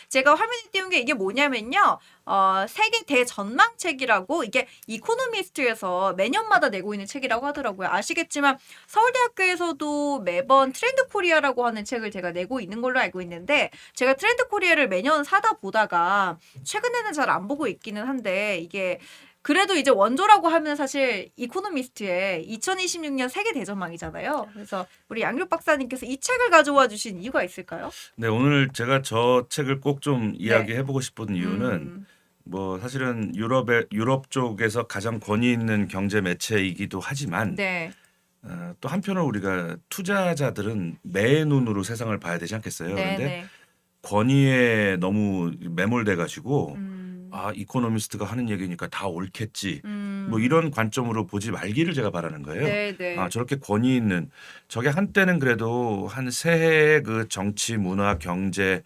제가 화면에 띄운 게 이게 뭐냐면요. 세계 대전망책이라고 이게 이코노미스트에서 매년마다 내고 있는 책이라고 하더라고요. 아시겠지만 서울대학교에서도 매번 트렌드 코리아라고 하는 책을 제가 내고 있는 걸로 알고 있는데 제가 트렌드 코리아를 매년 사다 보다가 최근에는 잘 안 보고 있기는 한데 이게 그래도 이제 원조라고 하면 사실 이코노미스트의 2026년 세계 대전망이잖아요. 그래서 우리 양육 박사님께서 이 책을 가져와 주신 이유가 있을까요? 네, 오늘 제가 저 책을 꼭 좀 네. 이야기해 보고 싶은 이유는 음. 뭐 사실은 유럽 쪽에서 가장 권위 있는 경제 매체이기도 하지만 네. 또 한편으로 우리가 투자자들은 매의 눈으로 세상을 봐야 되지 않겠어요? 그런데 네네. 권위에 너무 매몰돼 가지고 음. 아, 이코노미스트가 하는 얘기니까 다 옳겠지. 뭐 음. 이런 관점으로 보지 말기를 제가 바라는 거예요. 아, 네네. 저렇게 권위 있는 저게 한때는 그래도 한 세해 그 정치, 문화, 경제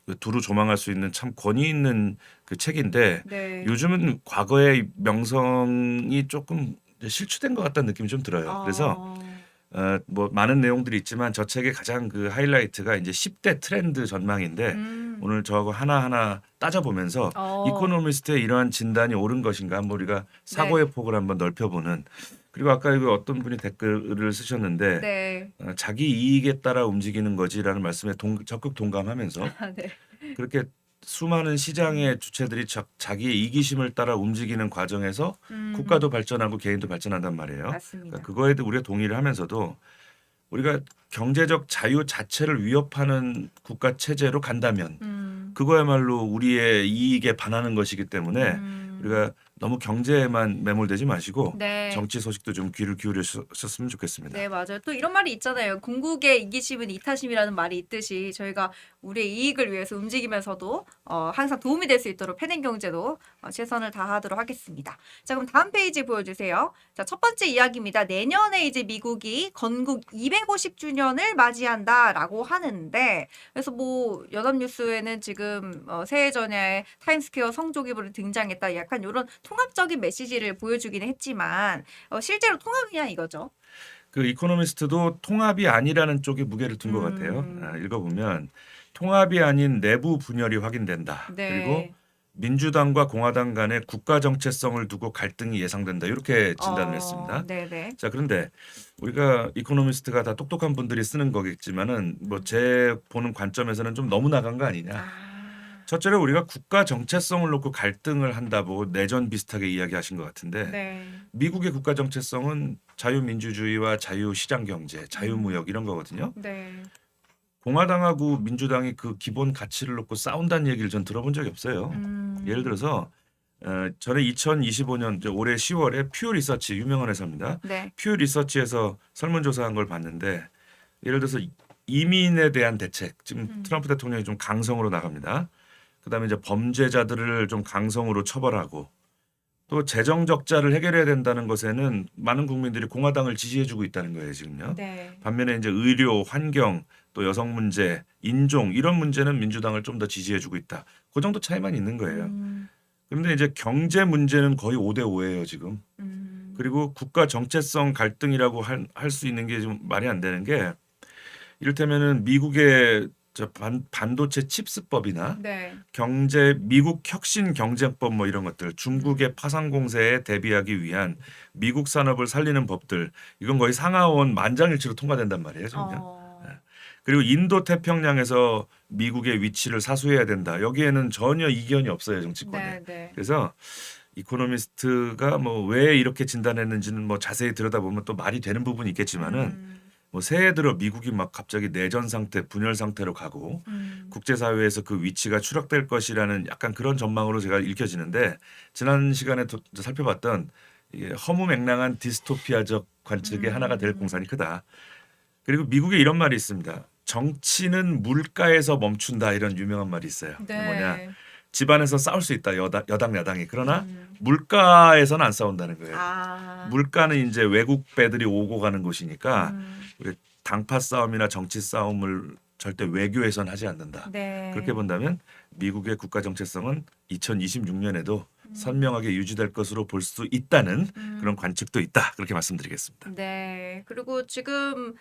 그 두루 조망할 수 있는 참 권위 있는 그 책인데 네. 요즘은 과거의 명성이 조금 이제 실추된 것 같다는 느낌이 좀 들어요. 그래서 어. 뭐 많은 내용들이 있지만 저 책의 가장 그 하이라이트가 이제 10대 트렌드 전망인데 음. 오늘 저하고 하나하나 따져보면서 어. 이코노미스트의 이러한 진단이 옳은 것인가 한번 우리가 네. 사고의 폭을 한번 넓혀보는 그리고 아까 이거 어떤 분이 댓글을 쓰셨는데 네. 자기 이익에 따라 움직이는 거지라는 말씀에 적극 동감하면서 아 네. 그렇게 수많은 음. 시장의 주체들이 자기의 이기심을 따라 움직이는 과정에서 국가도 발전하고 개인도 발전한단 말이에요. 그러니까 맞습니다. 그거에 우리가 동의를 하면서도 우리가 경제적 자유 자체를 위협하는 국가 체제로 간다면 음. 그거야말로 우리의 이익에 반하는 것이기 때문에 음. 우리가 너무 경제에만 매몰되지 마시고 네. 정치 소식도 좀 귀를 기울이셨으면 네, 좋겠습니다. 맞아요. 또 이런 말이 있잖아요. 궁극의 이기심은 이타심이라는 말이 있듯이 저희가 우리의 이익을 위해서 움직이면서도 항상 도움이 될 수 있도록 패행 경제도 최선을 다하도록 하겠습니다. 자, 그럼 다음 페이지 보여주세요. 자, 첫 번째 이야기입니다. 내년에 이제 미국이 건국 250주년을 맞이한다라고 하는데 그래서 뭐 연합뉴스에는 지금 새해 전에 타임스퀘어 성조기부를 등장했다. 약간 이런 통합적인 메시지를 보여주기는 했지만 실제로 통합이냐 이거죠. 그 이코노미스트도 통합이 아니라는 쪽에 무게를 둔 것 같아요. 음. 읽어보면 통합이 아닌 내부 분열이 확인된다. 그리고 네. 민주당과 공화당 간의 국가 정체성을 두고 갈등이 예상된다. 이렇게 진단을 했습니다. 네네. 자, 그런데 우리가 이코노미스트가 다 똑똑한 분들이 쓰는 거겠지만은 뭐 음. 제 보는 관점에서는 좀 너무 나간 거 아니냐. 아. 첫째로 우리가 국가 정체성을 놓고 갈등을 한다고 내전 비슷하게 이야기하신 것 같은데 네. 미국의 국가 정체성은 자유민주주의와 자유시장 경제, 음. 자유무역 이런 거거든요. 네. 공화당하고 민주당이 그 기본 가치를 놓고 싸운다는 얘기를 전 들어본 적이 없어요. 예를 음. 들어서 전에 2025년 올해 10월에 퓨 리서치 유명한 회사입니다. 네. 퓨 리서치에서 설문조사한 걸 봤는데 예를 들어서 이민에 대한 대책 지금 음. 트럼프 대통령이 좀 강성으로 나갑니다. 그다음에 이제 범죄자들을 좀 강성으로 처벌하고 또 재정 적자를 해결해야 된다는 것에는 많은 국민들이 공화당을 지지해주고 있다는 거예요, 지금요. 네. 반면에 이제 의료, 환경, 또 여성 문제, 인종 이런 문제는 민주당을 좀 더 지지해주고 있다. 그 정도 차이만 있는 거예요. 음. 그런데 이제 경제 문제는 거의 5대 5예요, 지금. 음. 그리고 국가 정체성 갈등이라고 할 수 있는 게 좀 말이 안 되는 게 이를테면은 미국의 저 반도체 칩스법이나 네. 경제 미국 혁신 경쟁법 뭐 이런 것들 음. 중국의 파상 공세에 대비하기 위한 미국 산업을 살리는 법들 이건 거의 상하원 만장일치로 통과된단 말이에요 지금요. 예. 어. 그리고 인도 태평양에서 미국의 위치를 사수해야 된다. 여기에는 전혀 이견이 없어요 정치권에. 네네. 그래서 이코노미스트가 뭐 왜 이렇게 진단했는지는 뭐 자세히 들여다보면 또 말이 되는 부분이 있겠지만은 음. 뭐 새해 들어 미국이 막 갑자기 내전 상태, 분열 상태로 가고 음. 국제사회에서 그 위치가 추락될 것이라는 약간 그런 전망으로 제가 읽혀지는데 지난 시간에 살펴봤던 이게 허무맹랑한 디스토피아적 관측의 하나가 될 음. 공산이 크다. 그리고 미국에 이런 말이 있습니다. 정치는 물가에서 멈춘다 이런 유명한 말이 있어요. 그게 뭐냐? 네. 집안에서 싸울 수 있다 여당 야당이 그러나 음. 물가에서는 안 싸운다는 거예요. 아. 물가는 이제 외국 배들이 오고 가는 곳이니까 음. 우리 당파 싸움이나 정치 싸움을 절대 외교에선 하지 않는다. 그렇게 네. 본다면 미국의 국가 정체성은 2026년에도 음. 선명하게 유지될 것으로 볼 수 있다는 그런 음. 관측도 있다. 그렇게 말씀드리겠습니다. 네. 그리고 지금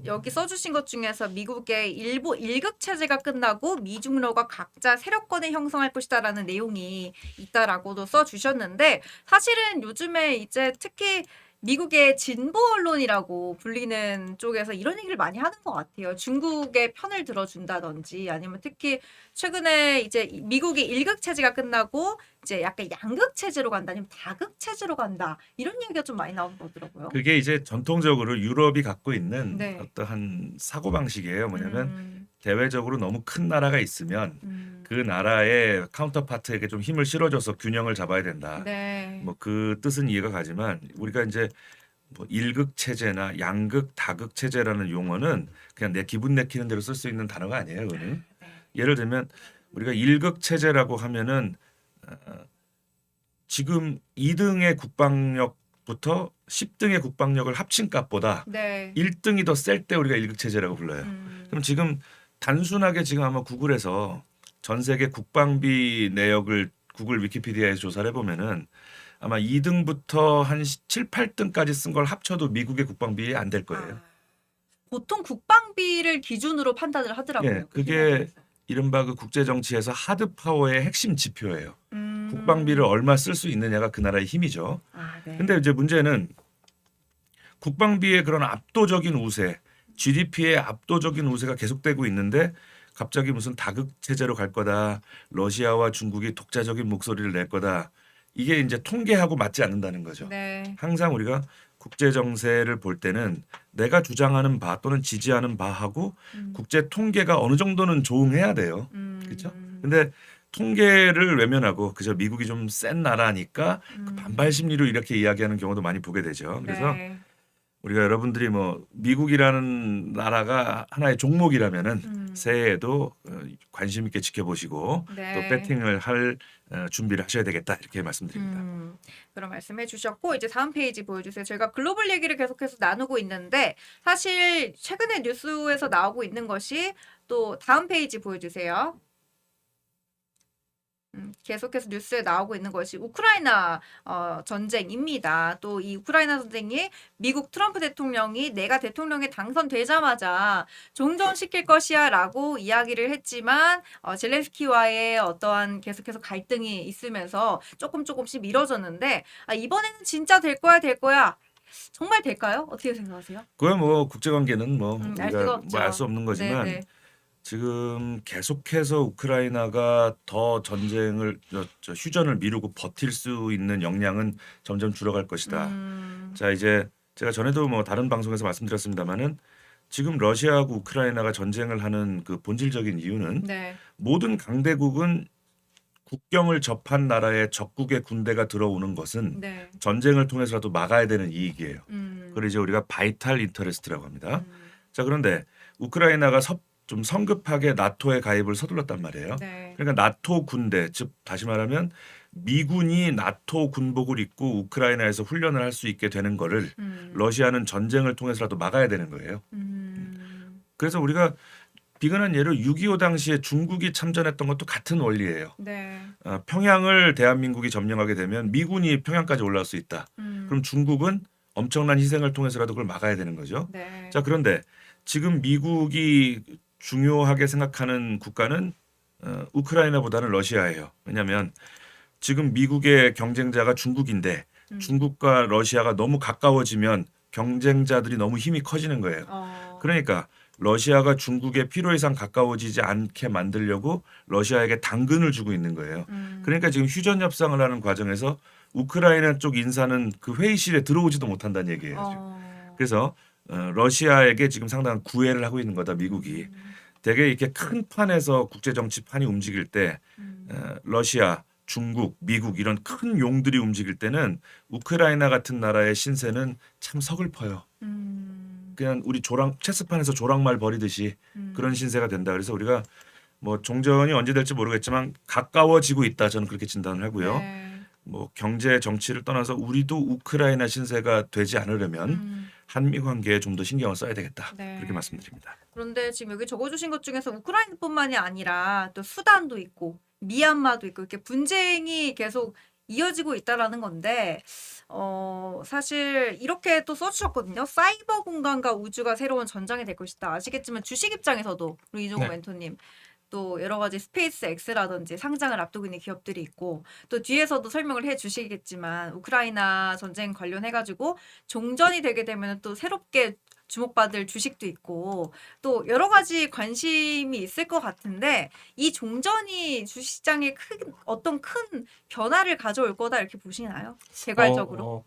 여기 써주신 것 중에서 미국의 일부 일극 체제가 끝나고 미중러가 각자 세력권을 형성할 것이다라는 내용이 있다라고도 써주셨는데 사실은 요즘에 이제 특히 미국의 진보 언론이라고 불리는 쪽에서 이런 얘기를 많이 하는 것 같아요. 중국의 편을 들어준다든지 아니면 특히 최근에 이제 미국의 일극 체제가 끝나고 이제 약간 양극 체제로 간다 아니면 다극 체제로 간다 이런 얘기가 좀 많이 나오는 거더라고요. 그게 이제 전통적으로 유럽이 갖고 있는 네. 어떠한 사고 방식이에요. 뭐냐면 음, 대외적으로 너무 큰 나라가 있으면 그 나라의 카운터파트에게 좀 힘을 실어줘서 균형을 잡아야 된다. 네. 뭐 그 뜻은 이해가 가지만 우리가 이제 뭐 일극 체제나 양극, 다극 체제라는 용어는 그냥 내 기분 내키는 대로 쓸 수 있는 단어가 아니에요. 그거는 네. 예를 들면 우리가 일극 체제라고 하면은 지금 2등의 국방력부터 10등의 국방력을 합친 값보다 네. 1등이 더 셀 때 우리가 일극 체제라고 불러요. 그럼 지금 단순하게 지금 아마 구글에서 전 세계 국방비 내역을 구글 위키피디아에서 조사를 해보면은 아마 2등부터 한 7, 8등까지 쓴 걸 합쳐도 미국의 국방비에 안 될 거예요. 아, 보통 국방비를 기준으로 판단을 하더라고요. 예, 그 그게 희망에서. 이른바 그 국제 정치에서 하드 파워의 핵심 지표예요. 음. 국방비를 얼마 쓸 수 있느냐가 그 나라의 힘이죠. 아, 네. 근데 이제 문제는 국방비의 그런 압도적인 우세, GDP의 압도적인 우세가 계속되고 있는데 갑자기 무슨 다극 체제로 갈 거다. 러시아와 중국이 독자적인 목소리를 낼 거다. 이게 이제 통계하고 맞지 않는다는 거죠. 네. 항상 우리가 국제 정세를 볼 때는 내가 주장하는 바 또는 지지하는 바하고 국제 통계가 어느 정도는 조응해야 돼요. 그렇죠? 근데 통계를 외면하고 그저 미국이 좀 센 나라니까 그 반발 심리로 이렇게 이야기하는 경우도 많이 보게 되죠. 그래서 네. 우리가 여러분들이 뭐 미국이라는 나라가 하나의 종목이라면은 새해에도 관심 있게 지켜보시고 네. 또 배팅을 할 준비를 하셔야 되겠다 이렇게 말씀드립니다. 그런 말씀해 주셨고 이제 다음 페이지 보여주세요. 저희가 글로벌 얘기를 계속해서 나누고 있는데 사실 최근에 뉴스에서 나오고 있는 것이 또 다음 페이지 보여주세요. 계속해서 뉴스에 나오고 있는 것이 우크라이나 전쟁입니다. 또 이 우크라이나 전쟁이 미국 트럼프 대통령이 내가 대통령에 당선되자마자 종전시킬 것이야라고 이야기를 했지만 젤렌스키와의 어떠한 계속해서 갈등이 있으면서 조금씩 미뤄졌는데 이번에는 진짜 될 거야. 정말 될까요? 어떻게 생각하세요? 그야 뭐 국제관계는 뭐 알 수가 우리가 없죠. 뭐 알 수 없는 거지만 네네. 지금 계속해서 우크라이나가 더 전쟁을 휴전을 미루고 버틸 수 있는 역량은 점점 줄어갈 것이다. 자 이제 제가 전에도 뭐 다른 방송에서 말씀드렸습니다마는 지금 러시아하고 우크라이나가 전쟁을 하는 그 본질적인 이유는 네. 모든 강대국은 국경을 접한 나라의 적국의 군대가 들어오는 것은 네. 전쟁을 통해서라도 막아야 되는 이익이에요. 음. 그걸 이제 우리가 바이탈 인터레스트라고 합니다. 자 그런데 우크라이나가 좀 성급하게 나토에 가입을 서둘렀단 말이에요. 네. 그러니까 나토 군대, 즉 다시 말하면 미군이 나토 군복을 입고 우크라이나에서 훈련을 할 수 있게 되는 거를 러시아는 전쟁을 통해서라도 막아야 되는 거예요. 그래서 우리가 비근한 예로 6.25 당시에 중국이 참전했던 것도 같은 원리예요. 네. 평양을 대한민국이 점령하게 되면 미군이 평양까지 올라올 수 있다. 그럼 중국은 엄청난 희생을 통해서라도 그걸 막아야 되는 거죠. 네. 자 그런데 지금 미국이 중요하게 생각하는 국가는 우크라이나보다는 러시아예요. 왜냐하면 지금 미국의 경쟁자가 중국인데 중국과 러시아가 너무 가까워지면 경쟁자들이 너무 힘이 커지는 거예요. 그러니까 러시아가 중국에 필요 이상 가까워지지 않게 만들려고 러시아에게 당근을 주고 있는 거예요. 그러니까 지금 휴전 협상을 하는 과정에서 우크라이나 쪽 인사는 그 회의실에 들어오지도 못한다는 얘기예요. 지금. 그래서 러시아에게 지금 상당한 구애를 하고 있는 거다 미국이. 되게 이렇게 큰 판에서 국제 정치 판이 움직일 때 러시아, 중국, 미국 이런 큰 용들이 움직일 때는 우크라이나 같은 나라의 신세는 참 서글퍼요. 그냥 우리 체스판에서 조랑말 버리듯이 그런 신세가 된다. 그래서 우리가 뭐 종전이 언제 될지 모르겠지만 가까워지고 있다. 저는 그렇게 진단을 하고요. 네. 뭐 경제 정치를 떠나서 우리도 우크라이나 신세가 되지 않으려면 한미 관계에 좀 더 신경을 써야 되겠다. 네. 그렇게 말씀드립니다. 그런데 지금 여기 적어주신 것 중에서 우크라이나뿐만이 아니라 또 수단도 있고 미얀마도 있고 이렇게 분쟁이 계속 이어지고 있다라는 건데 사실 이렇게 또 써주셨거든요. 사이버 공간과 우주가 새로운 전장이 될 것이다. 아시겠지만 주식 입장에서도 우리 이종호 네. 멘토님 또 여러 가지 스페이스 X라든지 상장을 앞두고 있는 기업들이 있고 또 뒤에서도 설명을 해 주시겠지만 우크라이나 전쟁 관련해가지고 종전이 되게 되면 또 새롭게 주목받을 주식도 있고 또 여러 가지 관심이 있을 것 같은데 이 종전이 주식시장에 어떤 큰 변화를 가져올 거다 이렇게 보시나요? 개괄적으로?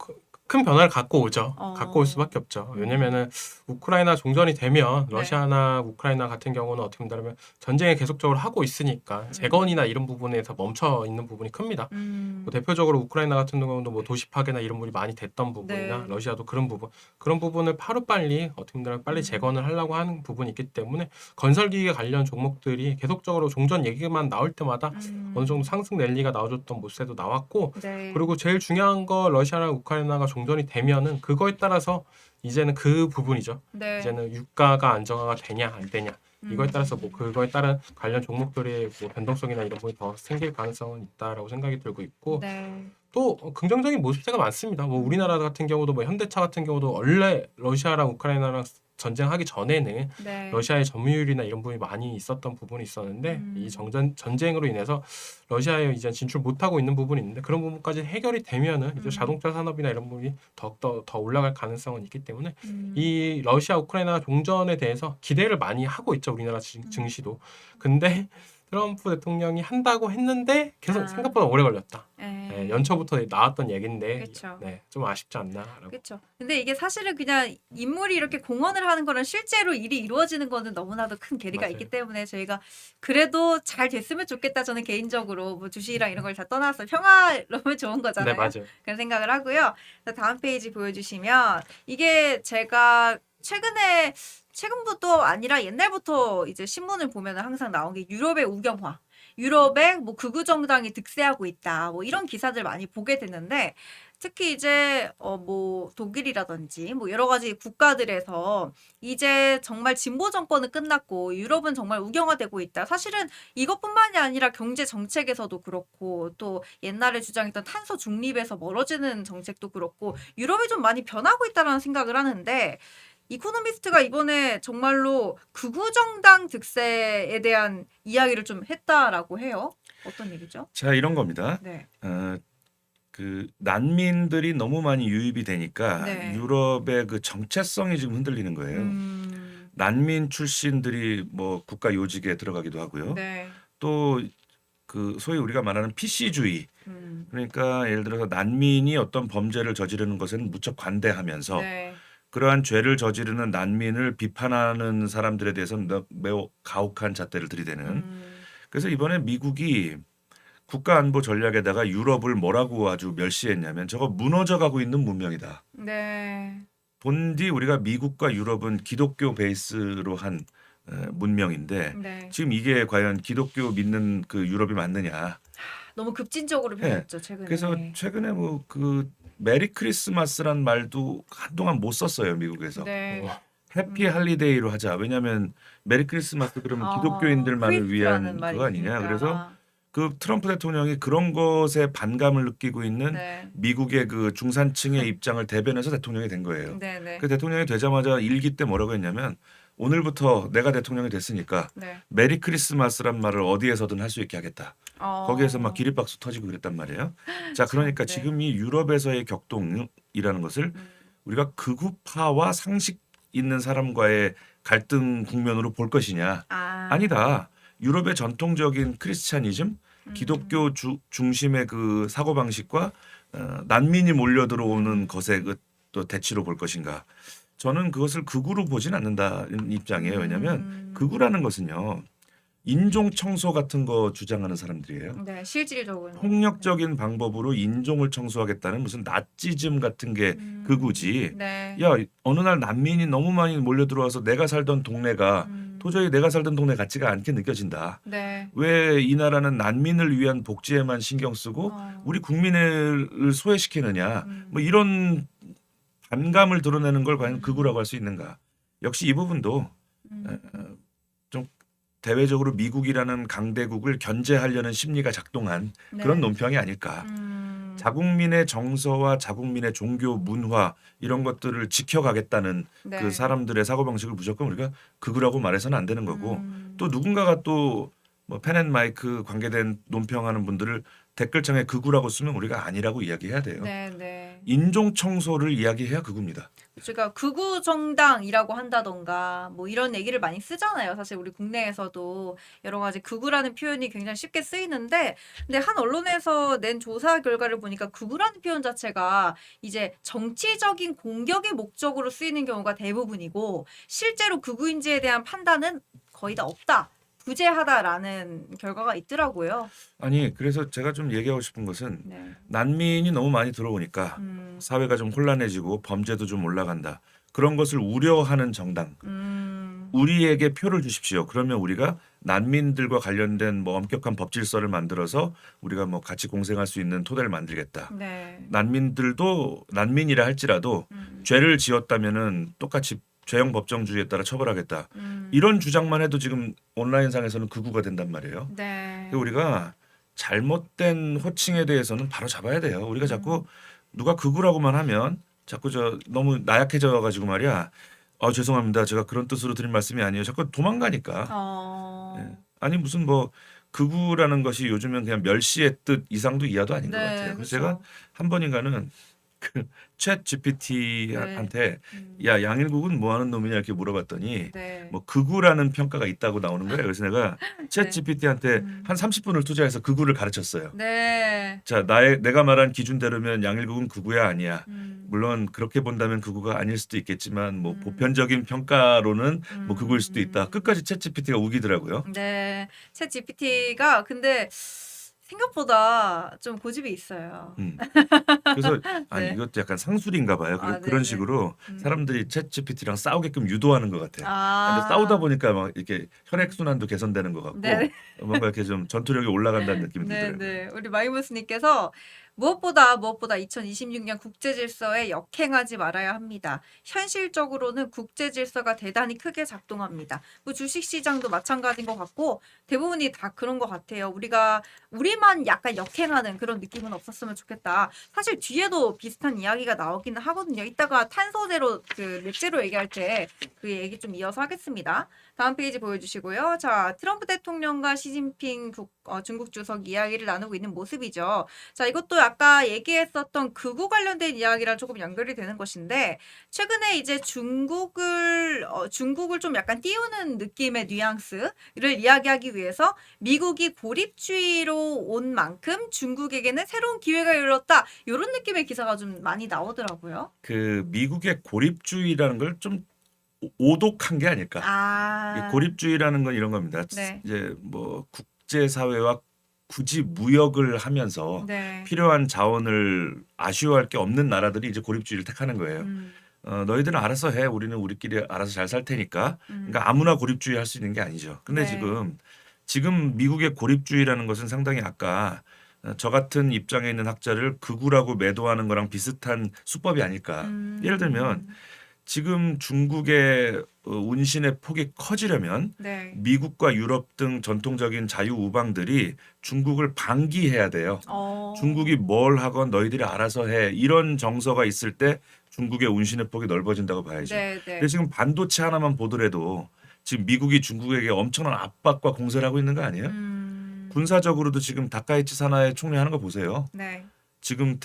큰 변화를 갖고 오죠. 어. 갖고 올 수밖에 없죠. 왜냐면은 우크라이나 종전이 되면 네. 러시아나 우크라이나 같은 경우는 어떻게 본다면 전쟁을 계속적으로 하고 있으니까 재건이나 이런 부분에서 멈춰 있는 부분이 큽니다. 뭐 대표적으로 우크라이나 같은 경우도 뭐 도시 파괴나 이런 부분이 많이 됐던 부분이나 네. 러시아도 그런 부분을 하루빨리 어떻게 보면 빨리 재건을 하려고 하는 부분이 있기 때문에 건설기계 관련 종목들이 계속적으로 종전 얘기만 나올 때마다 어느 정도 상승 랠리가 나와줬던 모습도 나왔고 네. 그리고 제일 중요한 거 러시아랑 우크라이나가 종전이 되면은 그거에 따라서 이제는 그 부분이죠. 네. 이제는 유가가 안정화가 되냐 안 되냐 이거에 따라서 뭐 음. 그거에 따른 관련 종목들의 뭐 변동성이나 이런 부분이 더 생길 가능성은 있다라고 생각이 들고 있고 네. 또 긍정적인 모습세가 많습니다. 뭐 우리나라 같은 경우도 뭐 현대차 같은 경우도 원래 러시아랑 우크라이나랑 전쟁하기 전에는 네. 러시아의 점유율이나 이런 부분이 많이 있었던 부분이 있었는데 이 전쟁으로 인해서 러시아에 이제 진출 못하고 있는 부분이 있는데 그런 부분까지 해결이 되면은 이제 자동차 산업이나 이런 부분이 더 올라갈 가능성은 있기 때문에 이 러시아 우크라이나 종전에 대해서 기대를 많이 하고 있죠. 우리나라 증시도. 근데 트럼프 대통령이 한다고 했는데 계속 생각보다 오래 걸렸다. 네, 연초부터 나왔던 얘긴데 그쵸. 네, 좀 아쉽지 않나라고. 그렇죠. 근데 이게 사실은 그냥 인물이 이렇게 공언을 하는 거랑 실제로 일이 이루어지는 거는 너무나도 큰 괴리가 맞아요. 있기 때문에 저희가 그래도 잘 됐으면 좋겠다. 저는 개인적으로 뭐 주식이랑 이런 걸 다 떠나서 평화로우면 좋은 거잖아요. 네, 맞아요. 그런 생각을 하고요. 자, 다음 페이지 보여주시면 이게 제가 최근부터 아니라 옛날부터 이제 신문을 보면 항상 나온 게 유럽의 우경화. 유럽에 뭐 극우 정당이 득세하고 있다. 뭐 이런 기사들 많이 보게 되는데 특히 이제 뭐 독일이라든지 뭐 여러 가지 국가들에서 이제 정말 진보 정권은 끝났고 유럽은 정말 우경화되고 있다. 사실은 이것뿐만이 아니라 경제 정책에서도 그렇고 또 옛날에 주장했던 탄소 중립에서 멀어지는 정책도 그렇고 유럽이 좀 많이 변하고 있다는 생각을 하는데 이코노미스트가 이번에 정말로 극우 정당 득세에 대한 이야기를 좀 했다라고 해요. 어떤 얘기죠? 자, 이런 겁니다. 네. 그 난민들이 너무 많이 유입이 되니까 네. 유럽의 그 정체성이 지금 흔들리는 거예요. 난민 출신들이 뭐 국가 요직에 들어가기도 하고요. 네. 또 그 소위 우리가 말하는 PC주의. 그러니까 예를 들어서 난민이 어떤 범죄를 저지르는 것에는 무척 관대하면서 네. 그러한 죄를 저지르는 난민을 비판하는 사람들에 대해서는 매우 가혹한 잣대를 들이대는. 그래서 이번에 미국이 국가안보 전략에다가 유럽을 뭐라고 아주 멸시했냐면 저거 무너져가고 있는 문명이다. 네. 본디 우리가 미국과 유럽은 기독교 베이스로 한 문명인데 네. 지금 이게 과연 기독교 믿는 그 유럽이 맞느냐. 너무 급진적으로 변했죠, 최근에. 그래서 최근에 뭐 그 메리 크리스마스란 말도 한동안 못 썼어요, 미국에서. 네. 해피 할리데이로 하자. 왜냐하면 메리 크리스마스 그러면 기독교인들만을 위한 그거 아니냐. 그래서 그 트럼프 대통령이 그런 것에 반감을 느끼고 있는 네. 미국의 그 중산층의 입장을 대변해서 대통령이 된 거예요. 네. 네. 그 대통령이 되자마자 일기 때 뭐라고 했냐면 오늘부터 내가 대통령이 됐으니까 네. 메리 크리스마스란 말을 어디에서든 할 수 있게 하겠다. 거기에서 막 기립박수 터지고 그랬단 말이에요. 자, 그러니까 네. 지금 이 유럽에서의 격동이라는 것을 우리가 극우파와 상식 있는 사람과의 갈등 국면으로 볼 것이냐? 아니다. 유럽의 전통적인 크리스찬이즘, 기독교 중심의 그 사고 방식과 난민이 몰려 들어오는 것의 그 또 대치로 볼 것인가? 저는 그것을 극우로 보진 않는다는 입장이에요. 왜냐하면 극우라는 것은요. 인종 청소 같은 거 주장하는 사람들이에요. 네, 실질적으로. 폭력적인 방법으로 인종을 청소하겠다는 무슨 나치즘 같은 게 극우지. 네. 야, 어느 날 난민이 너무 많이 몰려 들어와서 내가 살던 동네가 도저히 내가 살던 동네 같지가 않게 느껴진다. 네. 왜 이 나라는 난민을 위한 복지에만 신경 쓰고 우리 국민을 소외시키느냐. 뭐 이런 반감을 드러내는 걸 과연 극우라고 할 수 있는가. 역시 이 부분도 좀 대외적으로 미국이라는 강대국을 견제하려는 심리가 작동한 네. 그런 논평이 아닐까. 자국민의 정서와 자국민의 종교 문화 이런 것들을 지켜가겠다는 네. 그 사람들의 사고방식을 무조건 우리가 극우라고 말해서는 안 되는 거고 음. 또 누군가가 또 뭐 펜앤마이크 관계된 논평하는 분들을 댓글창에 극우라고 쓰면 우리가 아니라고 이야기해야 돼요. 네, 네. 인종 청소를 이야기해야 극우입니다. 제가 극우 정당이라고 한다던가 뭐 이런 얘기를 많이 쓰잖아요. 사실 우리 국내에서도 여러 가지 극우라는 표현이 굉장히 쉽게 쓰이는데 근데 한 언론에서 낸 조사 결과를 보니까 극우라는 표현 자체가 이제 정치적인 공격의 목적으로 쓰이는 경우가 대부분이고 실제로 극우인지에 대한 판단은 거의 다 없다. 부재하다라는 결과가 있더라고요. 아니 그래서 제가 좀 얘기하고 싶은 것은 네. 난민이 너무 많이 들어오니까 사회가 좀 혼란해지고 범죄도 좀 올라간다. 그런 것을 우려하는 정당. 우리에게 표를 주십시오. 그러면 우리가 난민들과 관련된 뭐 엄격한 법 질서를 만들어서 우리가 뭐 같이 공생할 수 있는 토대를 만들겠다. 네. 난민들도 난민이라 할지라도 죄를 지었다면은 똑같이 죄형 법정주의에 따라 처벌하겠다. 이런 주장만 해도 지금 온라인상에서는 극우가 된단 말이에요. 네. 그래서 우리가 잘못된 호칭에 대해서는 바로 잡아야 돼요. 우리가 자꾸 누가 극우라고만 하면 자꾸 저 너무 나약해져 가지고 말이야. 죄송합니다. 제가 그런 뜻으로 드린 말씀이 아니에요. 자꾸 도망가니까. 예. 아니 무슨 뭐 극우라는 것이 요즘은 그냥 멸시의 뜻 이상도 이하도 아닌 것 네, 같아요. 그래서 그렇죠. 제가 한 번인가는 챗 GPT한테 음. 야 양일국은 뭐 하는 놈이냐 이렇게 물어봤더니 네. 뭐 극우라는 평가가 있다고 나오는 거예요. 그래서 내가 챗 네. GPT한테 한 30분을 투자해서 극우를 가르쳤어요. 네. 자, 내가 말한 기준대로면 양일국은 극우야 아니야. 물론 그렇게 본다면 극우가 아닐 수도 있겠지만 뭐 보편적인 평가로는 뭐 극우일 수도 있다. 끝까지 챗 GPT가 우기더라고요. 네. 챗 GPT가 근데 생각보다 좀 고집이 있어요. 그래서 아니 네. 이것도 약간 상술인가 봐요. 아, 그런 네네. 식으로 사람들이 챗 GPT랑 싸우게끔 유도하는 것 같아요. 근데 아. 싸우다 보니까 막 이렇게 혈액 순환도 개선되는 것 같고 네. 뭔가 이렇게 좀 전투력이 올라간다는 느낌이 네, 들더라고요. 네. 우리 마이무스님께서 무엇보다 2026년 국제 질서에 역행하지 말아야 합니다. 현실적으로는 국제 질서가 대단히 크게 작동합니다. 뭐 주식 시장도 마찬가지인 것 같고 대부분이 다 그런 것 같아요. 우리만 약간 역행하는 그런 느낌은 없었으면 좋겠다. 사실 뒤에도 비슷한 이야기가 나오기는 하거든요. 이따가 탄소제로 그 넷제로 얘기할 때 그 얘기 좀 이어서 하겠습니다. 다음 페이지 보여주시고요. 자, 트럼프 대통령과 시진핑 중국 주석 이야기를 나누고 있는 모습이죠. 자, 이것도 아까 얘기했었던 극우 관련된 이야기랑 조금 연결이 되는 것인데 최근에 이제 중국을 좀 약간 띄우는 느낌의 뉘앙스를 이야기하기 위해서 미국이 고립주의로 온 만큼 중국에게는 새로운 기회가 열렸다. 이런 느낌의 기사가 좀 많이 나오더라고요. 그 미국의 고립주의라는 걸 좀 오독한 게 아닐까. 이 아, 고립주의라는 건 이런 겁니다. 네. 이제 뭐 국제 사회와 굳이 무역을 하면서 네. 필요한 자원을 아쉬워할 게 없는 나라들이 이제 고립주의를 택하는 거예요. 너희들은 알아서 해. 우리는 우리끼리 알아서 잘 살 테니까. 그러니까 아무나 고립주의 할 수 있는 게 아니죠. 근데 네. 지금 미국의 고립주의라는 것은 상당히 아까 저 같은 입장에 있는 학자를 극우라고 매도하는 거랑 비슷한 수법이 아닐까. 예를 들면 지금 중국의 운신의 폭이 커지려면 네. 미국과 유럽 등 전통적인 자유 우방들이 중국을 방기해야 돼요. 중국이 뭘 하건 너희들이 알아서 해. 이런 정서가 있을 때 중국의 운신의 폭이 넓어진다고 봐야죠. 네, 네. 근데 지금 반도체 하나만 보더라도 지금 미국이 중국에게 엄청난 압박과 공세를 하고 있는 거 아니에요? 군사적으로도 지금 다카이치 사나이 총리 하는 거 보세요. 네. 지금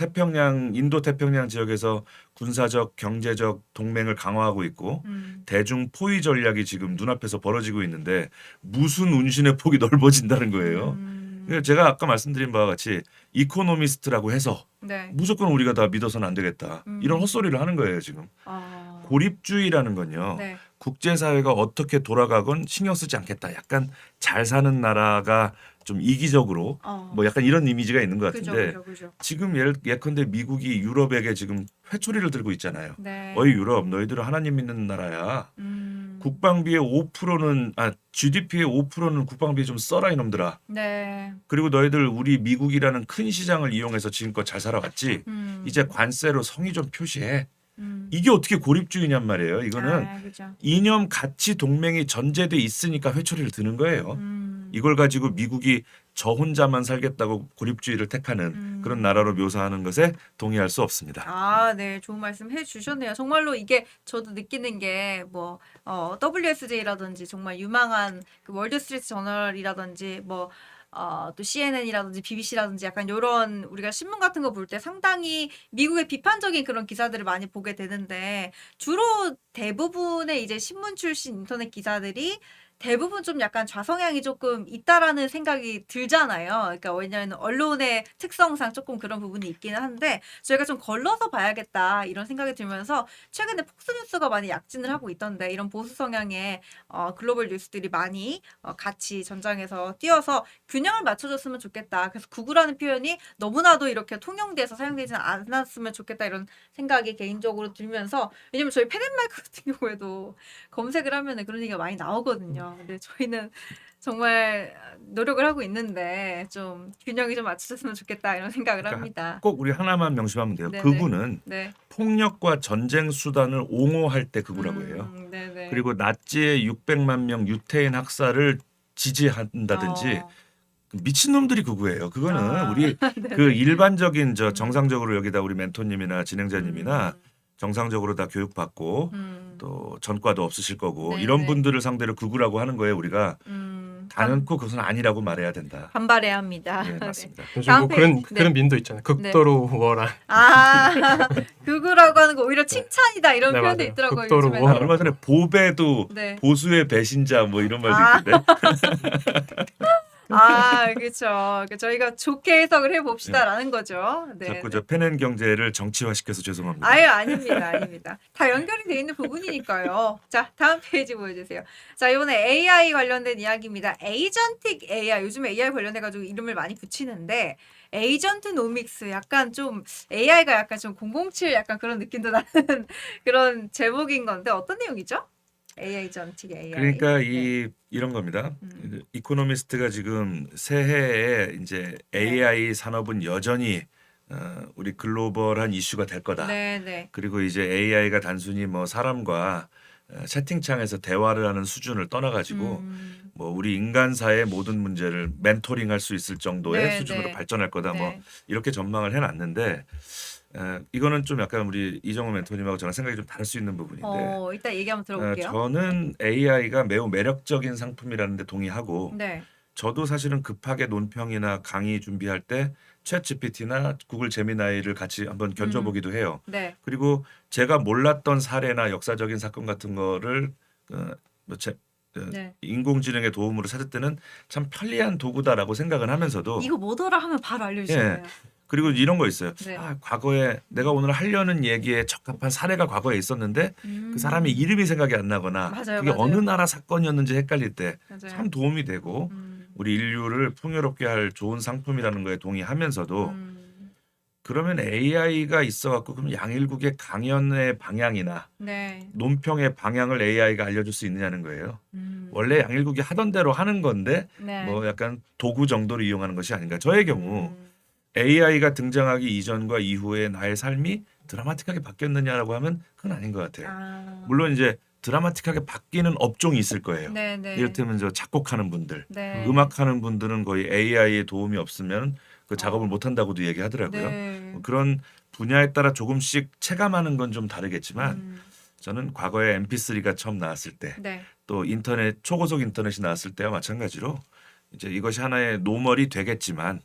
인도 태평양 지역에서 군사적, 경제적 동맹을 강화하고 있고 대중 포위 전략이 지금 눈앞에서 벌어지고 있는데 무슨 운신의 폭이 넓어진다는 거예요. 그러니까 제가 아까 말씀드린 바와 같이 이코노미스트라고 해서 네. 무조건 우리가 다 믿어서는 안 되겠다. 이런 헛소리를 하는 거예요, 지금. 고립주의라는 건요. 네. 국제사회가 어떻게 돌아가건 신경 쓰지 않겠다. 약간 잘 사는 나라가 좀 이기적으로 뭐 약간 이런 이미지가 있는 것 같은데 그죠. 지금 예컨대 미국이 유럽에게 지금 회초리를 들고 있잖아요. 네. 어이 유럽 너희들은 하나님 믿는 나라야. 국방비의 5%는 GDP의 5%는 국방비에 좀 써라 이놈들아. 네. 그리고 너희들 우리 미국이라는 큰 시장을 이용해서 지금껏 잘 살아왔지. 이제 관세로 성의 좀 표시해. 이게 어떻게 고립주의냔 말이에요. 이거는 그죠. 이념 가치 동맹이 전제돼 있으니까 회초리를 드는 거예요. 이걸 가지고 미국이 저 혼자만 살겠다고 고립주의를 택하는 그런 나라로 묘사하는 것에 동의할 수 없습니다. 아, 네, 좋은 말씀 해주셨네요. 정말로 이게 저도 느끼는 게 뭐 WSJ라든지 정말 유망한 그 월드스트리트 저널이라든지 뭐 또 CNN이라든지 BBC라든지 약간 요런 우리가 신문 같은 거 볼 때 상당히 미국의 비판적인 그런 기사들을 많이 보게 되는데 주로 대부분의 이제 신문 출신 인터넷 기사들이 대부분 좀 약간 좌성향이 조금 있다라는 생각이 들잖아요. 그러니까 왜냐하면 언론의 특성상 조금 그런 부분이 있기는 한데 저희가 좀 걸러서 봐야겠다 이런 생각이 들면서 최근에 폭스뉴스가 많이 약진을 하고 있던데 이런 보수 성향의 글로벌 뉴스들이 많이 같이 전장에서 뛰어서 균형을 맞춰줬으면 좋겠다. 그래서 구구라는 표현이 너무나도 이렇게 통용돼서 사용되지는 않았으면 좋겠다 이런 생각이 개인적으로 들면서 왜냐면 저희 펜앤마이크 같은 경우에도 검색을 하면은 그런 얘기가 많이 나오거든요. 근데 저희는 정말 노력을 하고 있는데 좀 균형이 좀 맞춰졌으면 좋겠다 이런 생각을 그러니까 합니다. 꼭 우리 하나만 명심하면 돼요. 네네. 극우는 네. 폭력과 전쟁 수단을 옹호할 때 극우라고 해요. 네네. 그리고 나치의 600만 명 유태인 학살을 지지한다든지 미친놈들이 극우예요. 그거는 아. 우리 네네. 그 일반적인 정상적으로 여기다 우리 멘토님이나 진행자님이나 음. 정상적으로 다 교육받고 또 전과도 없으실 거고 네네. 이런 분들을 상대로 극우라고 하는 거예요. 우리가 단연코 그것은 아니라고 말해야 된다. 반발해야 합니다. 네, 네. 맞습니다. 요즘 다음 뭐 페이지. 그런 민도 있잖아요. 극도로 우월한. 아, 극우라고 하는 거 오히려 칭찬이다 이런 네, 표현도 맞아요. 있더라고요. 극도로 요즘에는. 우월한. 얼마 전에 보배도 네. 보수의 배신자 뭐 이런 말도 아. 있던데. 아, 그렇죠. 저희가 좋게 해석을 해봅시다라는 거죠. 네. 자꾸 저 펜앤 경제를 정치화시켜서 죄송합니다. 아유, 아닙니다, 아닙니다. 다 연결이 돼 있는 부분이니까요. 자, 다음 페이지 보여주세요. 자, 이번에 AI 관련된 이야기입니다. 에이전틱 AI. 요즘 AI 관련해가지고 이름을 많이 붙이는데, 에이전트 노믹스. 약간 좀, AI가 약간 좀 007 약간 그런 느낌도 나는 그런 제목인 건데, 어떤 내용이죠? 에이전틱 AI. 그러니까 네. 이런 겁니다. 이코노미스트가 지금 새해에 이제 AI 산업은 여전히 우리 글로벌한 이슈가 될 거다. 네, 네. 그리고 이제 AI가 단순히 뭐 사람과 채팅창에서 대화를 하는 수준을 떠나가지고 뭐 우리 인간사의 모든 문제를 멘토링할 수 있을 정도의 네, 수준으로 네. 발전할 거다. 뭐 네. 이렇게 전망을 해놨는데 이거는 좀 약간 우리 이정우 멘토님하고 저랑 생각이 좀 다를 수 있는 부분인데 이따 얘기 한번 들어볼게요. 저는 AI가 매우 매력적인 상품이라는 데 동의하고 네. 저도 사실은 급하게 논평이나 강의 준비할 때 챗GPT나 구글 제미나이를 같이 한번 견줘보기도 해요. 네. 그리고 제가 몰랐던 사례나 역사적인 사건 같은 거를 네. 인공지능의 도움으로 찾을 때는 참 편리한 도구다라고 생각은 하면서도 이거 뭐더라 하면 바로 알려주잖아요. 그리고 이런 거 있어요. 네. 과거에 내가 오늘 하려는 얘기에 적합한 사례가 과거에 있었는데 그 사람의 이름이 생각이 안 나거나 맞아요, 그게 맞아요. 어느 나라 사건이었는지 헷갈릴 때 맞아요. 참 도움이 되고 우리 인류를 풍요롭게 할 좋은 상품이라는 거에 동의하면서도 그러면 AI가 있어갖고 그럼 양일국의 강연의 방향이나 네. 논평의 방향을 AI가 알려줄 수 있느냐는 거예요. 원래 양일국이 하던 대로 하는 건데 네. 뭐 약간 도구 정도로 이용하는 것이 아닌가. 저의 경우 AI가 등장하기 이전과 이후에 나의 삶이 드라마틱하게 바뀌었느냐라고 하면 그건 아닌 것 같아요. 물론 이제 드라마틱하게 바뀌는 업종이 있을 거예요. 네, 네. 이를테면 저 작곡하는 분들, 네. 음악하는 분들은 거의 AI의 도움이 없으면 그 작업을 못 한다고도 얘기하더라고요. 네. 그런 분야에 따라 조금씩 체감하는 건 좀 다르겠지만 저는 과거에 MP3가 처음 나왔을 때 네. 또 인터넷 초고속 인터넷이 나왔을 때와 마찬가지로 이제 이것이 하나의 노멀이 되겠지만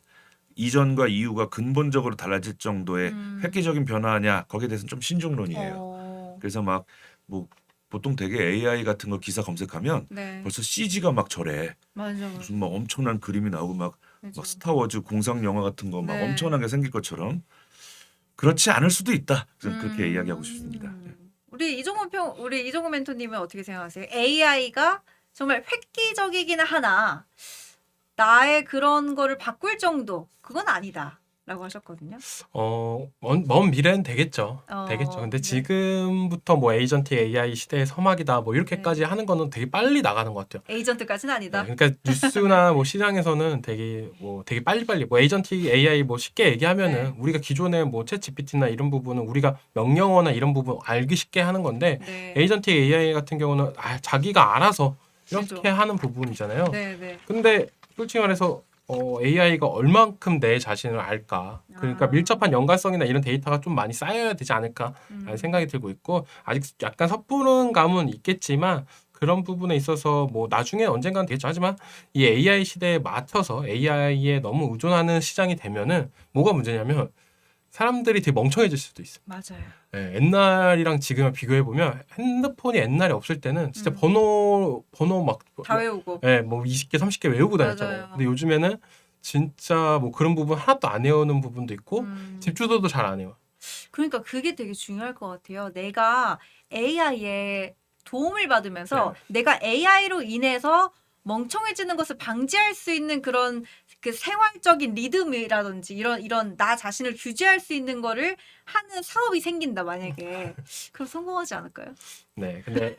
이전과 이후가 근본적으로 달라질 정도의 획기적인 변화냐 거기에 대해서는 좀 신중론이에요. 그래서 막 뭐 보통 되게 AI 같은 거 기사 검색하면 네. 벌써 CG가 막 저래. 맞아. 무슨 막 엄청난 그림이 나오고 막 맞아. 스타워즈 공상 영화 같은 거 막 네. 엄청나게 생길 것처럼 그렇지 않을 수도 있다. 저는 그렇게 이야기하고 싶습니다. 우리 이종호 멘토님은 어떻게 생각하세요? AI가 정말 획기적이긴 하나 나의 그런 거를 바꿀 정도 그건 아니다라고 하셨거든요. 먼 미래는 되겠죠. 어, 되겠죠. 근데 네. 지금부터 뭐 에이전틱 AI 시대의 서막이다 뭐 이렇게까지 하는 거는 되게 빨리 나가는 것 같아요. 에이전트까지는 아니다. 네, 그러니까 뉴스나 뭐 시장에서는 되게 빨리빨리 뭐 에이전틱 AI 뭐 쉽게 얘기하면은 네. 우리가 기존에 뭐 챗 GPT나 이런 부분은 우리가 명령어나 이런 부분 알기 쉽게 하는 건데 네. 에이전틱 AI 같은 경우는 자기가 알아서 이렇게 그죠. 하는 부분이잖아요. 네, 네. 근데 솔직히 말해서 AI가 얼만큼 내 자신을 알까? 그러니까 아. 밀접한 연관성이나 이런 데이터가 좀 많이 쌓여야 되지 않을까라는 생각이 들고 있고 아직 약간 섣부른 감은 있겠지만 그런 부분에 있어서 뭐 나중에 언젠가는 되겠죠. 하지만 이 AI 시대에 맞춰서 AI에 너무 의존하는 시장이 되면은 뭐가 문제냐면 사람들이 되게 멍청해질 수도 있어. 맞아요. 예, 옛날이랑 지금을 비교해 보면 핸드폰이 옛날에 없을 때는 진짜 번호 막 다 외우고. 예, 뭐 20개, 30개 외우고 다녔잖아요. 맞아요. 근데 요즘에는 진짜 뭐 그런 부분 하나도 안 외우는 부분도 있고 집 주소도 잘 안 외워. 그러니까 그게 되게 중요할 것 같아요. 내가 AI의 도움을 받으면서 내가 AI로 인해서 멍청해지는 것을 방지할 수 있는 그런 그 생활적인 리듬이라든지 이런 나 자신을 규제할 수 있는 거를 하는 사업이 생긴다 만약에 그럼 성공하지 않을까요? 네, 근데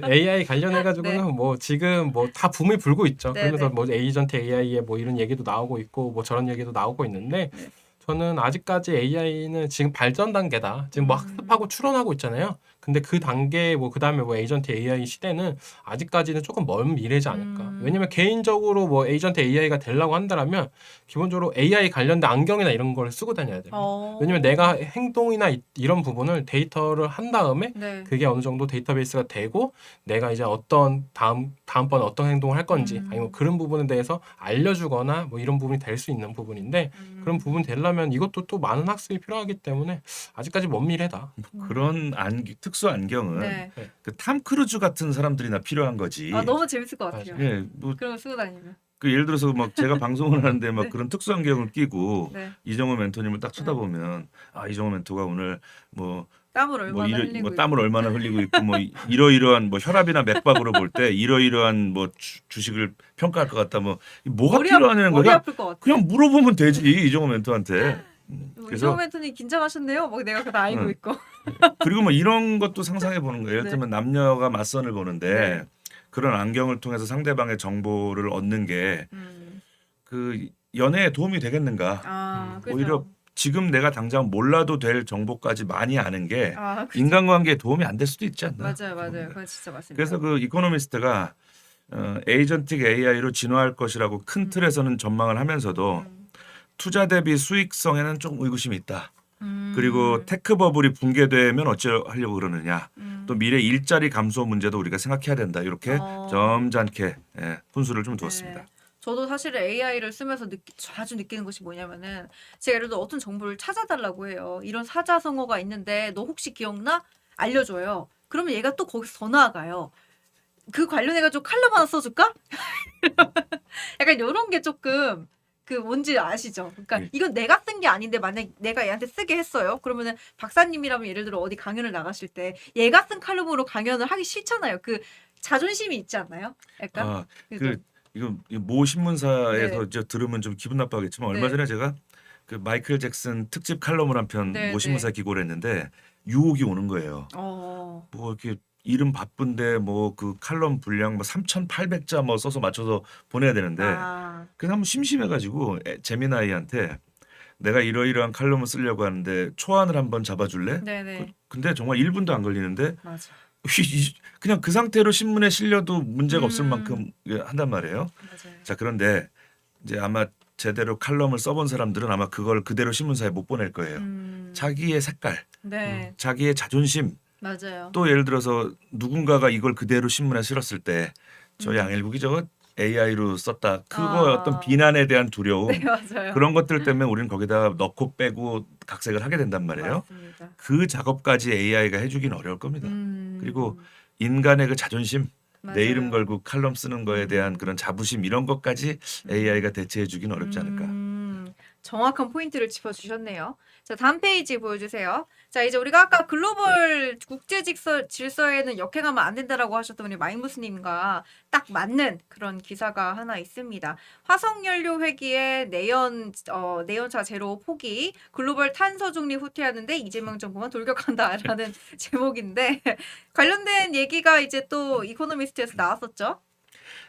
AI 관련해 가지고는 네. 뭐 지금 뭐 다 붐이 불고 있죠. 네, 그러면서 네. 뭐 에이전트 AI에 뭐 이런 얘기도 나오고 있고 뭐 저런 얘기도 나오고 있는데 네. 저는 아직까지 AI는 지금 발전 단계다. 지금 뭐 학습하고 추론하고 있잖아요. 근데 그 단계 뭐 그다음에 뭐 에이전트 AI 시대는 아직까지는 조금 먼 미래지 않을까. 왜냐면 개인적으로 뭐 에이전트 AI가 되려고 한다라면 기본적으로 AI 관련된 안경이나 이런 걸 쓰고 다녀야 됩니다. 왜냐면 내가 행동이나 이런 부분을 데이터를 한 다음에 네. 그게 어느 정도 데이터베이스가 되고 내가 이제 어떤 다음번에 어떤 행동을 할 건지 아니면 그런 부분에 대해서 알려주거나 뭐 이런 부분이 될 수 있는 부분인데 그런 부분이 되려면 이것도 또 많은 학습이 필요하기 때문에 아직까지 먼 미래다. 그런 특수 안경은 네. 그 탐 크루즈 같은 사람들이나 필요한 거지. 아 너무 재밌을 것 같아요. 예, 뭐 그런 거 쓰고 다니면. 그 예를 들어서 막 제가 방송을 하는데 막 네. 그런 특수 안경을 끼고 네. 이정호 멘토님을 딱 쳐다보면 아 이정호 멘토가 오늘 땀을 얼마나 흘리고 뭐 땀을 얼마나 흘리고 있고 뭐 이러이러한 뭐 혈압이나 맥박으로 볼 때 이러이러한 뭐 주식을 평가할 것 같다 뭐 뭐가 필요하냐는 머리 거야. 아플 것 같아. 그냥 물어보면 되지 이정호 멘토한테. 이정호 그래서 멘토님 긴장하셨네요. 막 내가 그거 알고 응. 있고. 그리고 뭐 이런 것도 상상해 보는 거예요. 예를 네. 들면 남녀가 맞선을 보는데 네. 그런 안경을 통해서 상대방의 정보를 얻는 게 음. 그 연애에 도움이 되겠는가? 아, 그죠. 오히려 지금 내가 당장 몰라도 될 정보까지 많이 아는 게 아, 그죠. 인간관계에 도움이 안 될 수도 있지 않나? 맞아요, 맞아요. 그겁니다. 그건 진짜 맞습니다. 그래서 그 이코노미스트가 에이전틱 AI로 진화할 것이라고 큰 틀에서는 전망을 하면서도 투자 대비 수익성에는 좀 의구심이 있다. 그리고 테크 버블이 붕괴되면 어쩌려고 그러느냐. 또 미래 일자리 감소 문제도 우리가 생각해야 된다. 이렇게 점잖게 훈수를 좀 두었습니다. 네. 저도 사실 AI를 쓰면서 자주 느끼는 것이 뭐냐면은 제가 예를 들어 어떤 정보를 찾아달라고 해요. 이런 사자성어가 있는데 너 혹시 기억나? 알려줘요. 그러면 얘가 또 거기서 더 나아가요. 그 관련해가지고 칼럼 하나 써줄까? 약간 이런 게 조금 그 뭔지 아시죠? 그러니까 네. 이건 내가 쓴 게 아닌데 만약 내가 얘한테 쓰게 했어요. 그러면은 박사님이라면 예를 들어 어디 강연을 나가실 때 얘가 쓴 칼럼으로 강연을 하기 싫잖아요. 그 자존심이 있지 않나요? 약간 아, 그죠? 이거 모 신문사에서 네. 이제 들으면 좀 기분 나빠하겠지만 얼마 네. 전에 제가 그 마이클 잭슨 특집 칼럼을 한 편 네, 모 신문사에 기고를 했는데 유혹이 오는 거예요. 뭐 이렇게 이름 바쁜데 뭐 그 칼럼 분량 뭐 3,800자 뭐 써서 맞춰서 보내야 되는데 그래서 한번 심심해가지고 제미나이한테 내가 이러이러한 칼럼을 쓰려고 하는데 초안을 한번 잡아줄래? 네네. 근데 정말 1분도 안 걸리는데 맞아. 그냥 그 상태로 신문에 실려도 문제가 없을 만큼 한단 말이에요. 맞아요. 자, 그런데 이제 아마 제대로 칼럼을 써본 사람들은 아마 그걸 그대로 신문사에 못 보낼 거예요. 자기의 색깔, 네. 자기의 자존심, 맞아요. 또 예를 들어서 누군가가 이걸 그대로 신문에 실었을 때 저 양일국이 저거 AI로 썼다. 그거 어떤 비난에 대한 두려움 네, 맞아요. 그런 것들 때문에 우리는 거기다 넣고 빼고 각색을 하게 된단 말이에요. 맞습니다. 그 작업까지 AI가 해주긴 어려울 겁니다. 그리고 인간의 그 자존심, 내 이름 맞아요. 걸고 칼럼 쓰는 거에 대한 그런 자부심 이런 것까지 AI가 대체해주긴 어렵지 않을까. 정확한 포인트를 짚어주셨네요. 자, 다음 페이지 보여주세요. 자, 이제 우리가 아까 글로벌 국제 질서에는 역행하면 안 된다라고 하셨던 우리 마이무스님과 딱 맞는 그런 기사가 하나 있습니다. 화석연료 회기에 내연차 제로 포기, 글로벌 탄소 중립 후퇴하는데 이재명 정부만 돌격한다라는 제목인데 관련된 얘기가 이제 또 이코노미스트에서 나왔었죠.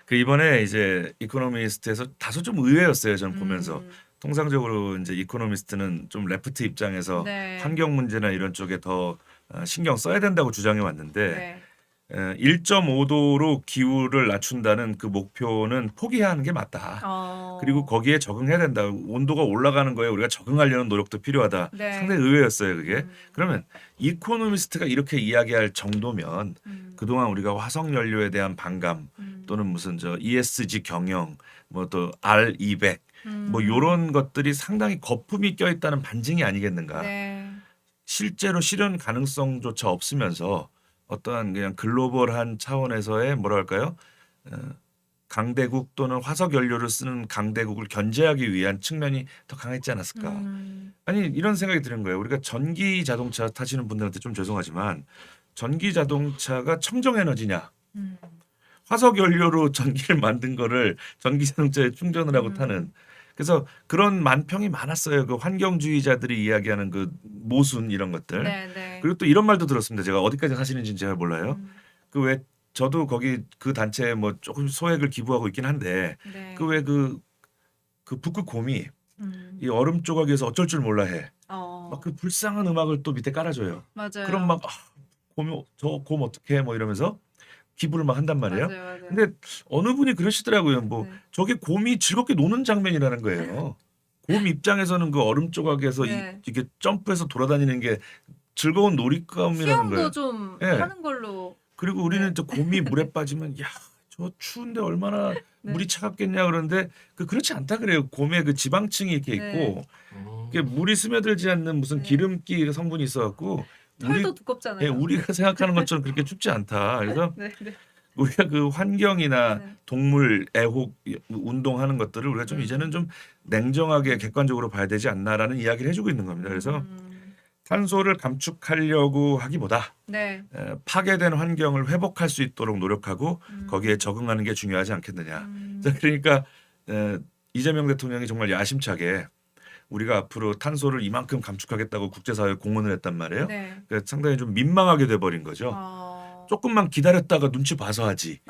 그 이번에 이제 이코노미스트에서 다소 좀 의외였어요. 저는 보면서. 통상적으로 이제 이코노미스트는 좀 레프트 입장에서 네. 환경 문제나 이런 쪽에 더 신경 써야 된다고 주장해 왔는데 네. 1.5도로 기후를 낮춘다는 그 목표는 포기해야 하는 게 맞다. 그리고 거기에 적응해야 된다. 온도가 올라가는 거에 우리가 적응하려는 노력도 필요하다. 네. 상당히 의외였어요, 그게. 그러면 이코노미스트가 이렇게 이야기할 정도면 그동안 우리가 화석 연료에 대한 반감 또는 무슨 저 ESG 경영 뭐 또 R200 뭐 요런 것들이 상당히 거품이 껴있다는 반증이 아니겠는가. 네. 실제로 실현 가능성조차 없으면서 어떠한 그냥 글로벌한 차원에서의 뭐랄까요? 강대국 또는 화석 연료를 쓰는 강대국을 견제하기 위한 측면이 더 강했지 않았을까? 아니 이런 생각이 드는 거예요. 우리가 전기 자동차 타시는 분들한테 좀 죄송하지만 전기 자동차가 청정 에너지냐? 화석 연료로 전기를 만든 거를 전기 자동차에 충전을 하고 타는. 그래서 그런 만평이 많았어요. 그 환경주의자들이 이야기하는 그 모순 이런 것들. 네, 네. 그리고 또 이런 말도 들었습니다. 제가 어디까지 사실인지는 잘 몰라요. 그 왜 저도 거기 그 단체에 뭐 조금 소액을 기부하고 있긴 한데 네. 그 왜 그 북극 곰이 이 얼음 조각에서 어쩔 줄 몰라 해. 막 그 불쌍한 음악을 또 밑에 깔아줘요. 맞아요. 그럼 막 곰이 저 곰 어떡해 뭐 이러면서 기부를 막 한단 말이에요. 맞아요, 맞아요. 근데 어느 분이 그러시더라고요. 뭐 네. 저게 곰이 즐겁게 노는 장면이라는 거예요. 곰 입장에서는 그 얼음 조각에서 네. 이게 점프해서 돌아다니는 게 즐거운 놀이감이라는 수영도 거예요. 좀 예. 하는 걸로. 그리고 우리는 네. 또 곰이 물에 빠지면 야, 저 추운데 얼마나 네. 물이 차갑겠냐 그러는데 그렇지 않다 그래요. 곰에 그 지방층이 이렇게 있고 네. 이게 물이 스며들지 않는 무슨 네. 기름기 성분이 있어갖고 털도 두껍잖아요. 예, 우리가 생각하는 것처럼 그렇게 춥지 않다. 그래서 네, 네. 우리가 그 환경이나 네. 동물 애호 운동하는 것들을 우리가 좀 이제는 좀 냉정하게 객관적으로 봐야 되지 않나라는 이야기를 해주고 있는 겁니다. 그래서 탄소를 감축하려고 하기보다 네. 파괴된 환경을 회복할 수 있도록 노력하고 거기에 적응하는 게 중요하지 않겠느냐. 자, 그러니까 이재명 대통령이 정말 야심차게 우리가 앞으로 탄소를 이만큼 감축하겠다고 국제사회에 공언을 했단 말이에요. 네. 그러니까 상당히 좀 민망하게 돼버린 거죠. 조금만 기다렸다가 눈치 봐서 하지.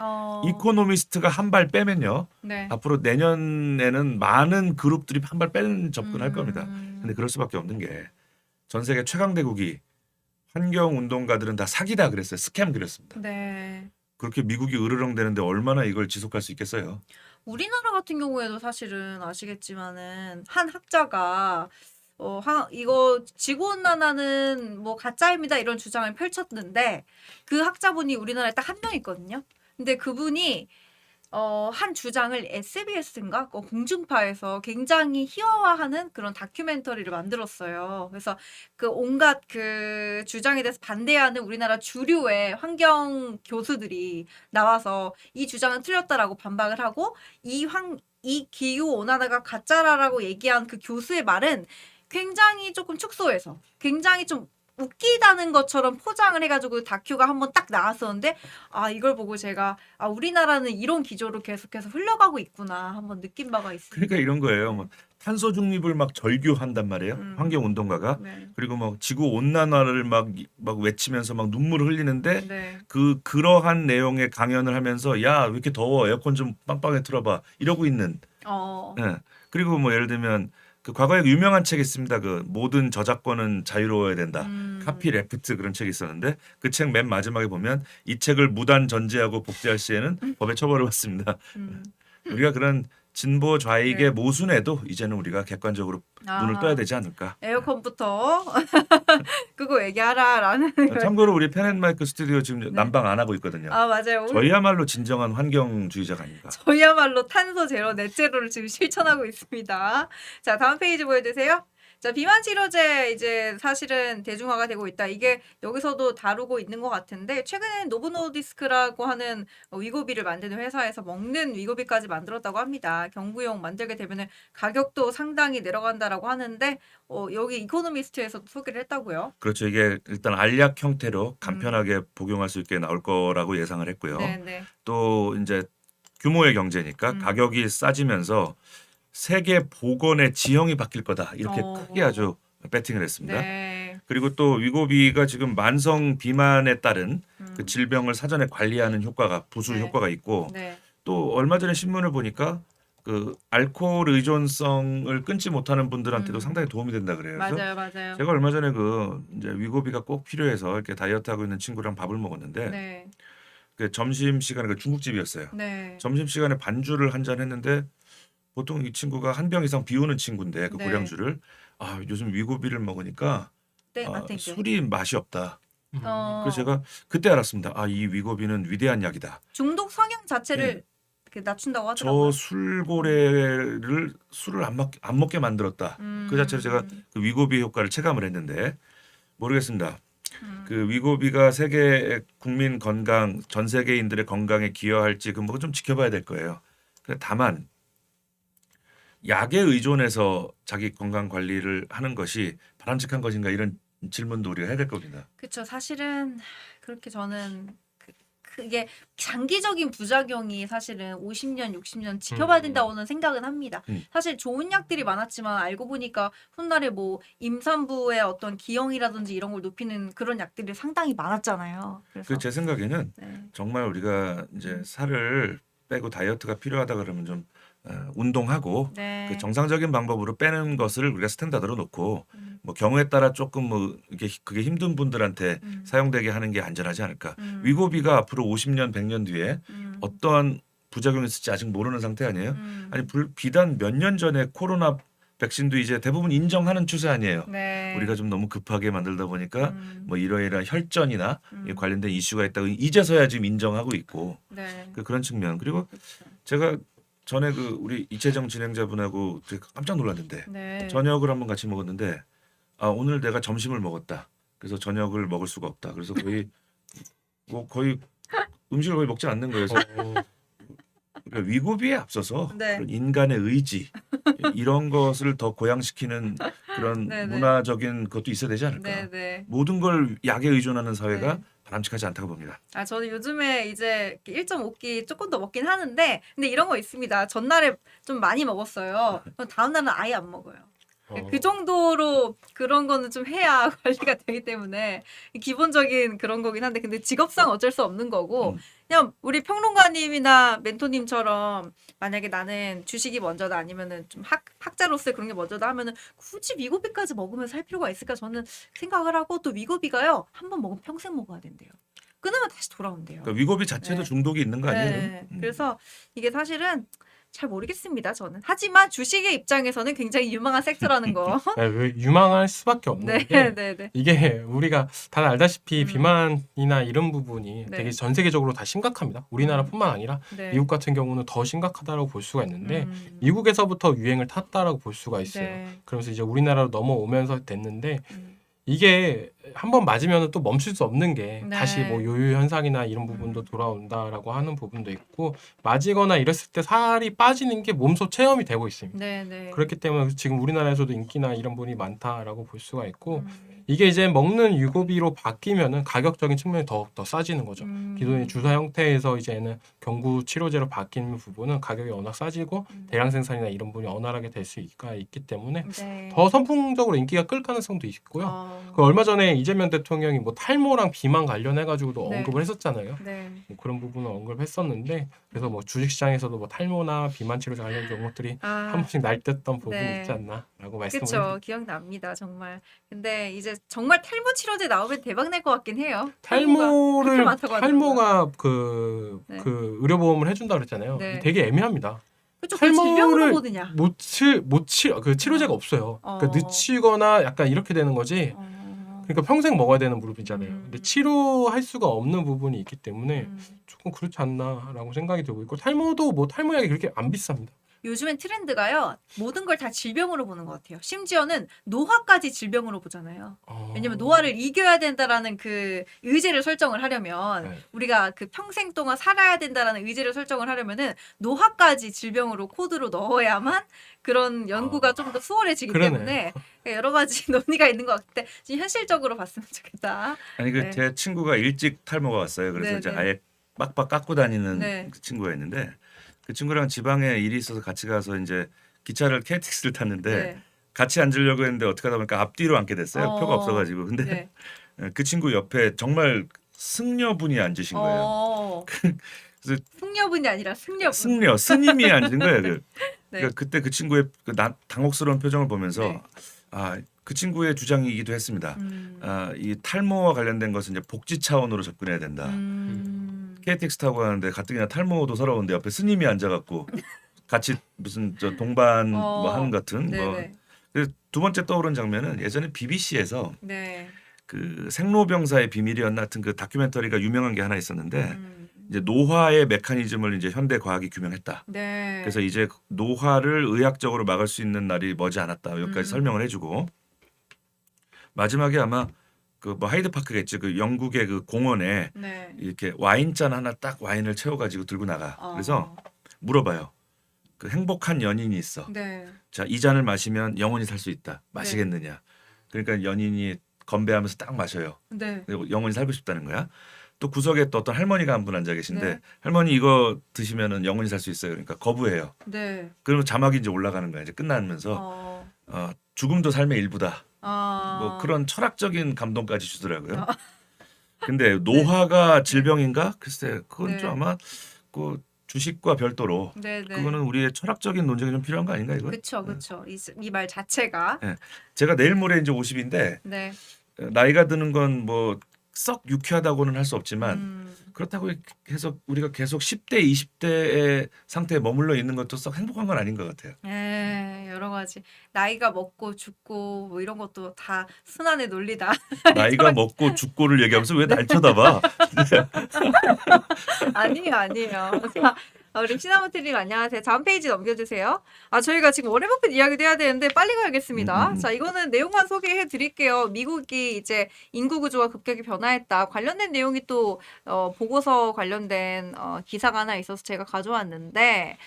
이코노미스트가 한 발 빼면요. 네. 앞으로 내년에는 많은 그룹들이 한 발 빼는 접근할 겁니다. 근데 그럴 수밖에 없는 게 전 세계 최강대국이 환경운동가들은 다 사기다 그랬어요. 스캠 그랬습니다. 네. 그렇게 미국이 으르렁대는데 얼마나 이걸 지속할 수 있겠어요. 우리나라 같은 경우에도 사실은 아시겠지만은 한 학자가 이거 지구온난화는 뭐 가짜입니다 이런 주장을 펼쳤는데 그 학자분이 우리나라에 딱 한 명 있거든요. 근데 그분이 한 주장을 SBS인가 공중파에서 굉장히 희화화하는 그런 다큐멘터리를 만들었어요. 그래서 그 온갖 그 주장에 대해서 반대하는 우리나라 주류의 환경 교수들이 나와서 이 주장은 틀렸다라고 반박을 하고 이 기후 온난화가 가짜라고 얘기한 그 교수의 말은 굉장히 조금 축소해서 굉장히 좀 웃기다는 것처럼 포장을 해가지고 다큐가 한번 딱 나왔었는데 이걸 보고 제가 우리나라는 이런 기조로 계속해서 흘러가고 있구나 한번 느낀 바가 있습니다. 그러니까 이런 거예요. 뭐 탄소 중립을 막 절규한단 말이에요. 환경운동가가. 네. 그리고 막 지구 온난화를 막 외치면서 막 눈물을 흘리는데 네. 그러한 내용의 강연을 하면서 야, 왜 이렇게 더워? 에어컨 좀 빵빵하게 틀어봐. 이러고 있는. 예. 그리고 뭐 예를 들면 그 과거에 유명한 책이 있습니다. 그 모든 저작권은 자유로워야 된다. 카피 레프트 그런 책이 있었는데 그 책 맨 마지막에 보면 이 책을 무단 전제하고 복제할 시에는 법에 처벌을 받습니다. 우리가 그런 진보 좌익의 네. 모순에도 이제는 우리가 객관적으로 눈을 떠야 되지 않을까. 에어컨부터 그거 얘기하라라는 참고로 우리 펜앤마이크 스튜디오 지금 난방 안 하고 있거든요. 맞아요. 저희야말로 진정한 환경주의자가 아닌가. 저희야말로 탄소 제로, 넷 제로를 지금 실천하고 있습니다. 자, 다음 페이지 보여주세요. 자, 비만 치료제 이제 사실은 대중화가 되고 있다. 이게 여기서도 다루고 있는 것 같은데 최근에 노브노디스크라고 하는 위고비를 만드는 회사에서 먹는 위고비까지 만들었다고 합니다. 경구용 만들게 되면 가격도 상당히 내려간다라고 하는데 여기 이코노미스트에서도 소개를 했다고요. 그렇죠. 이게 일단 알약 형태로 간편하게 복용할 수 있게 나올 거라고 예상을 했고요. 네. 또 이제 규모의 경제니까 가격이 싸지면서 세계 보건의 지형이 바뀔 거다. 이렇게 크게 아주 배팅을 했습니다. 네. 그리고 또 위고비가 지금 만성 비만에 따른 그 질병을 사전에 관리하는 효과가 부수 네. 효과가 있고 네. 또 얼마 전에 신문을 보니까 그 알코올 의존성을 끊지 못하는 분들한테도 상당히 도움이 된다 그래요. 그래서 맞아요. 제가 얼마 전에 그 이제 위고비가 꼭 필요해서 이렇게 다이어트 하고 있는 친구랑 밥을 먹었는데 네. 그 점심 시간에 그 중국집이었어요. 네. 점심 시간에 반주를 한 잔 했는데 보통 이 친구가 한 병 이상 비우는 친구인데 그 네. 고량주를 요즘 위고비를 먹으니까 네, 맞탱게. 술이 맛이 없다. 어, 그래서 제가 그때 알았습니다. 이 위고비는 위대한 약이다. 중독 성향 자체를 네. 그 낮춘다고 하더라고요. 저 술고래를 술을 안 먹게 만들었다. 그 자체로 제가 그 위고비 효과를 체감을 했는데 모르겠습니다. 그 위고비가 세계 국민 건강, 전 세계인들의 건강에 기여할지 그 뭐 좀 지켜봐야 될 거예요. 다만 약에 의존해서 자기 건강 관리를 하는 것이 바람직한 것인가 이런 질문도 우리가 해야 될 겁니다. 그쵸. 사실은 그렇게 저는 그게 장기적인 부작용이 사실은 50년, 60년 지켜봐야 된다고는 생각은 합니다. 사실 좋은 약들이 많았지만 알고 보니까 훗날에 뭐 임산부의 어떤 기형이라든지 이런 걸 높이는 그런 약들이 상당히 많았잖아요. 그래서 그 제 생각에는 네. 정말 우리가 이제 살을 빼고 다이어트가 필요하다 그러면 좀 운동하고 네. 그 정상적인 방법으로 빼는 것을 우리가 스탠다드로 놓고 뭐 경우에 따라 조금 뭐 이게 그게 힘든 분들한테 사용되게 하는 게 안전하지 않을까. 위고비가 앞으로 50년, 100년 뒤에 어떠한 부작용이 있을지 아직 모르는 상태 아니에요? 아니 비단 몇 년 전에 코로나 백신도 이제 대부분 인정하는 추세 아니에요. 네. 우리가 좀 너무 급하게 만들다 보니까 뭐 이러이러한 혈전이나 관련된 이슈가 있다고 이제서야 지금 인정하고 있고 네. 그런 측면. 그리고 그렇죠. 제가 전에 그 우리 이채정 진행자분하고 되게 깜짝 놀랐는데 네. 저녁을 한번 같이 먹었는데 오늘 내가 점심을 먹었다. 그래서 저녁을 먹을 수가 없다. 그래서 거의 음식을 거의 먹지 않는 거예요. 그래서 그러니까 위고비에 앞서서 네. 그런 인간의 의지 이런 것을 더 고양시키는 그런 네, 네. 문화적인 것도 있어야 되지 않을까. 네, 네. 모든 걸 약에 의존하는 사회가 네. 바람직하지 않다고 봅니다. 저는 요즘에 이제 1.5끼 조금 더 먹긴 하는데, 근데 이런 거 있습니다. 전날에 좀 많이 먹었어요. 그럼 다음날은 아예 안 먹어요. 그 정도로 그런 거는 좀 해야 관리가 되기 때문에 기본적인 그런 거긴 한데, 근데 직업상 어쩔 수 없는 거고, 그냥 우리 평론가님이나 멘토님처럼 만약에 나는 주식이 먼저다 아니면은 좀 학자로서의 그런 게 먼저다 하면은 굳이 위고비까지 먹으면서 할 필요가 있을까 저는 생각을 하고, 또 위고비가요 한 번 먹으면 평생 먹어야 된대요. 끊으면 다시 돌아온대요. 그러니까 위고비 자체도 네. 중독이 있는 거 아니에요? 네. 그래서 이게 사실은 잘 모르겠습니다 저는. 하지만 주식의 입장에서는 굉장히 유망한 섹터라는 거. 네, 왜 유망할 수밖에 없는 네, 게 네, 네. 이게 우리가 다들 알다시피 비만이나 이런 부분이 네. 되게 전 세계적으로 다 심각합니다. 우리나라뿐만 아니라 네. 미국 같은 경우는 더 심각하다고 볼 수가 있는데 음. 미국에서부터 유행을 탔다라고 볼 수가 있어요. 네. 그러면서 이제 우리나라로 넘어오면서 됐는데 음. 이게 한번 맞으면 또 멈출 수 없는 게 네. 다시 뭐 요요 현상이나 이런 부분도 돌아온다라고 하는 부분도 있고 맞이거나 이랬을 때 살이 빠지는 게 몸소 체험이 되고 있습니다. 네, 네. 그렇기 때문에 지금 우리나라에서도 인기나 이런 분이 많다라고 볼 수가 있고 이게 이제 먹는 유고비로 바뀌면은 가격적인 측면이 더 싸지는 거죠. 기존의 주사 형태에서 이제는 경구 치료제로 바뀌는 부분은 가격이 워낙 싸지고 대량 생산이나 이런 부분이 원활하게 될 수가 있기 때문에 네. 더 선풍적으로 인기가 끌 가능성도 있고요. 그 얼마 전에 이재명 대통령이 뭐 탈모랑 비만 관련해 가지고도 네. 언급을 했었잖아요. 네. 뭐 그런 부분을 언급했었는데 그래서 뭐 주식시장에서도 뭐 탈모나 비만 치료제 관련 종목들이 한 번씩 날뛰었던 부분이 네. 있지 않나라고 말씀을 그쵸. 기억납니다. 정말. 근데 이제 정말 탈모 치료제 나오면 대박 날 것 같긴 해요. 그렇게 많다고 하더라고요. 탈모가 네. 그 의료보험을 해준다 그랬잖아요. 네. 되게 애매합니다. 그쵸. 그 질병으로 탈모를 보느냐. 그 치료제가 없어요. 어. 그러니까 늦추거나 약간 이렇게 되는 거지. 그러니까 평생 먹어야 되는 무릎이잖아요. 근데 치료할 수가 없는 부분이 있기 때문에 조금 그렇지 않나라고 생각이 들고 있고 탈모도 뭐 탈모약이 그렇게 안 비쌉니다. 요즘엔 트렌드가요. 모든 걸 다 질병으로 보는 것 같아요. 심지어는 노화까지 질병으로 보잖아요. 왜냐면 노화를 이겨야 된다라는 그 의지를 설정을 하려면 네. 우리가 그 평생 동안 살아야 된다라는 의지를 설정을 하려면은 노화까지 질병으로 코드로 넣어야만 그런 연구가 좀 더 수월해지기 그러네. 때문에 여러 가지 논의가 있는 것 같은데 지금 현실적으로 봤으면 좋겠다. 아니 네. 제 친구가 일찍 탈모가 왔어요. 그래서 네, 이제 네. 아예 빡빡 깎고 다니는 네. 그 친구가 있는데 그 친구랑 지방에 일이 있어서 같이 가서 이제 기차를 KTX를 탔는데 네. 같이 앉으려고 했는데 어떻게 하다 보니까 앞뒤로 앉게 됐어요. 어. 표가 없어가지고. 근데 네. 그 친구 옆에 정말 승려분이 앉으신 거예요. 어. 그래서 승려분이 아니라 승려분. 스님이 앉은 거예요. 네. 그러니까 그때 그 친구의 그 당혹스러운 표정을 보면서 네. 그 친구의 주장이기도 했습니다. 이 탈모와 관련된 것은 이제 복지 차원으로 접근해야 된다. KTX 타고 가는데 가뜩이나 탈모도 서러운데 옆에 스님이 앉아갖고 같이 무슨 저 동반 뭐 하는 같은 뭐. 네네. 두 번째 떠오른 장면은 예전에 BBC에서 네. 그 생로병사의 비밀이었나 같은 그 다큐멘터리가 유명한 게 하나 있었는데 음. 이제 노화의 메커니즘을 이제 현대 과학이 규명했다. 네. 그래서 이제 노화를 의학적으로 막을 수 있는 날이 머지 않았다. 여기까지 설명을 해주고 마지막에 아마 그 뭐 하이드 파크겠지. 그 영국의 그 공원에 네. 이렇게 와인잔 하나 딱 와인을 채워가지고 들고 나가. 그래서 물어봐요. 그 행복한 연인이 있어. 네. 자, 이 잔을 마시면 영원히 살 수 있다. 마시겠느냐? 그러니까 연인이 건배하면서 딱 마셔요. 네. 그리고 영원히 살고 싶다는 거야. 또 구석에 또 어떤 할머니가 한 분 앉아 계신데 네. 할머니 이거 드시면은 영원히 살 수 있어요. 그러니까 거부해요. 네. 그러면 자막이 이제 올라가는 거야. 이제 끝나면서 죽음도 삶의 일부다. 뭐 그런 철학적인 감동까지 주더라고요. 근데 노화가 질병인가? 글쎄 그건 네. 좀 아마 그 주식과 별도로 네. 네. 그거는 우리의 철학적인 논쟁이 좀 필요한 거 아닌가 이거? 그쵸, 그쵸. 이 말 자체가. 예. 제가 내일 모레 이제 50인데 네. 나이가 드는 건 뭐 썩 유쾌하다고는 할 수 없지만 그렇다고 해서 우리가 계속 10대, 20대의 상태에 머물러 있는 것도 썩 행복한 건 아닌 것 같아요. 여러 가지 나이가 먹고 죽고 뭐 이런 것도 다 순환의 논리다. 나이가 먹고 죽고를 얘기하면서 왜 날 쳐다봐? 아니에요, 아니에요. 자, 우리 시나모트님 안녕하세요. 다음 페이지 넘겨주세요. 저희가 지금 워렌 버핏 이야기도 해야 되는데 빨리 가야겠습니다. 자, 이거는 내용만 소개해 드릴게요. 미국이 이제 인구 구조가 급격히 변화했다. 관련된 내용이 또 보고서 관련된 기사가 하나 있어서 제가 가져왔는데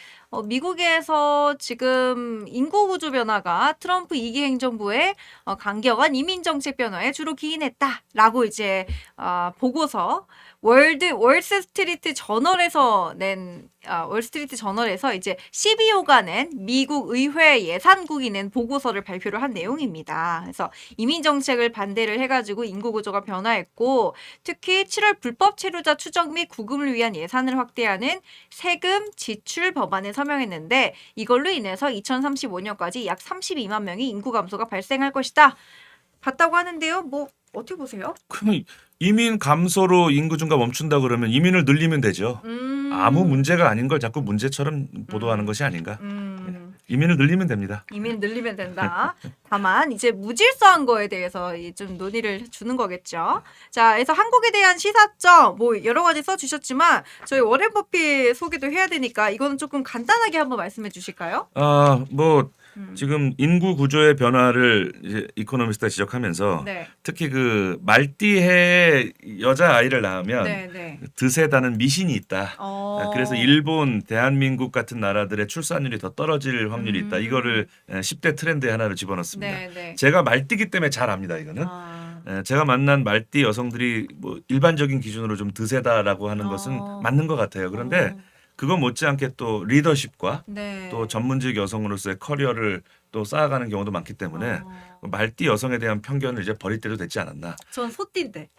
미국에서 지금 인구 구조 변화가 트럼프 2기 행정부의 강경한 이민 정책 변화에 주로 기인했다라고 이제 보고서 월스트리트 저널에서 이제 CBO가 낸 미국 의회 예산국이 낸 보고서를 발표를 한 내용입니다. 그래서 이민 정책을 반대를 해가지고 인구 구조가 변화했고 특히 7월 불법 체류자 추적 및 구금을 위한 예산을 확대하는 세금 지출 법안을 서명했는데 이걸로 인해서 2035년까지 약 32만 명의 인구 감소가 발생할 것이다. 봤다고 하는데요. 뭐 어떻게 보세요? 그럼 이민 감소로 인구 증가 멈춘다 그러면 이민을 늘리면 되죠. 아무 문제가 아닌 걸 자꾸 문제처럼 보도하는 것이 아닌가. 이민을 늘리면 됩니다. 이민 늘리면 된다. 다만 이제 무질서한 거에 대해서 좀 논의를 주는 거겠죠. 자, 그래서 한국에 대한 시사점 뭐 여러 가지 써주셨지만 저희 워렌 버핏 소개도 해야 되니까 이거는 조금 간단하게 한번 말씀해 주실까요? 뭐 지금 인구 구조의 변화를 이제 이코노미스트가 지적하면서 네. 특히 그 말띠해 여자 아이를 낳으면 네. 드세다는 미신이 있다. 그래서 일 일본, 대한민국 같은 나라들의 출산율이 더 떨어질 확률이 있다. 이거를 10대 트렌드의 하나로 집어넣습니다. 네. 제가 말띠기 때문에 잘 압니다. 이거는. 제가 만난 말띠 여성들이 뭐 일반적인 기준으로 좀 드세다라고 하는 것은 맞는 것 같아요. 그런데 그거 못지않게 또 리더십과 네. 또 전문직 여성으로서의 커리어를 또 쌓아가는 경우도 많기 때문에 말띠 여성에 대한 편견을 이제 버릴 때도 됐지 않았나. 전 소띠인데.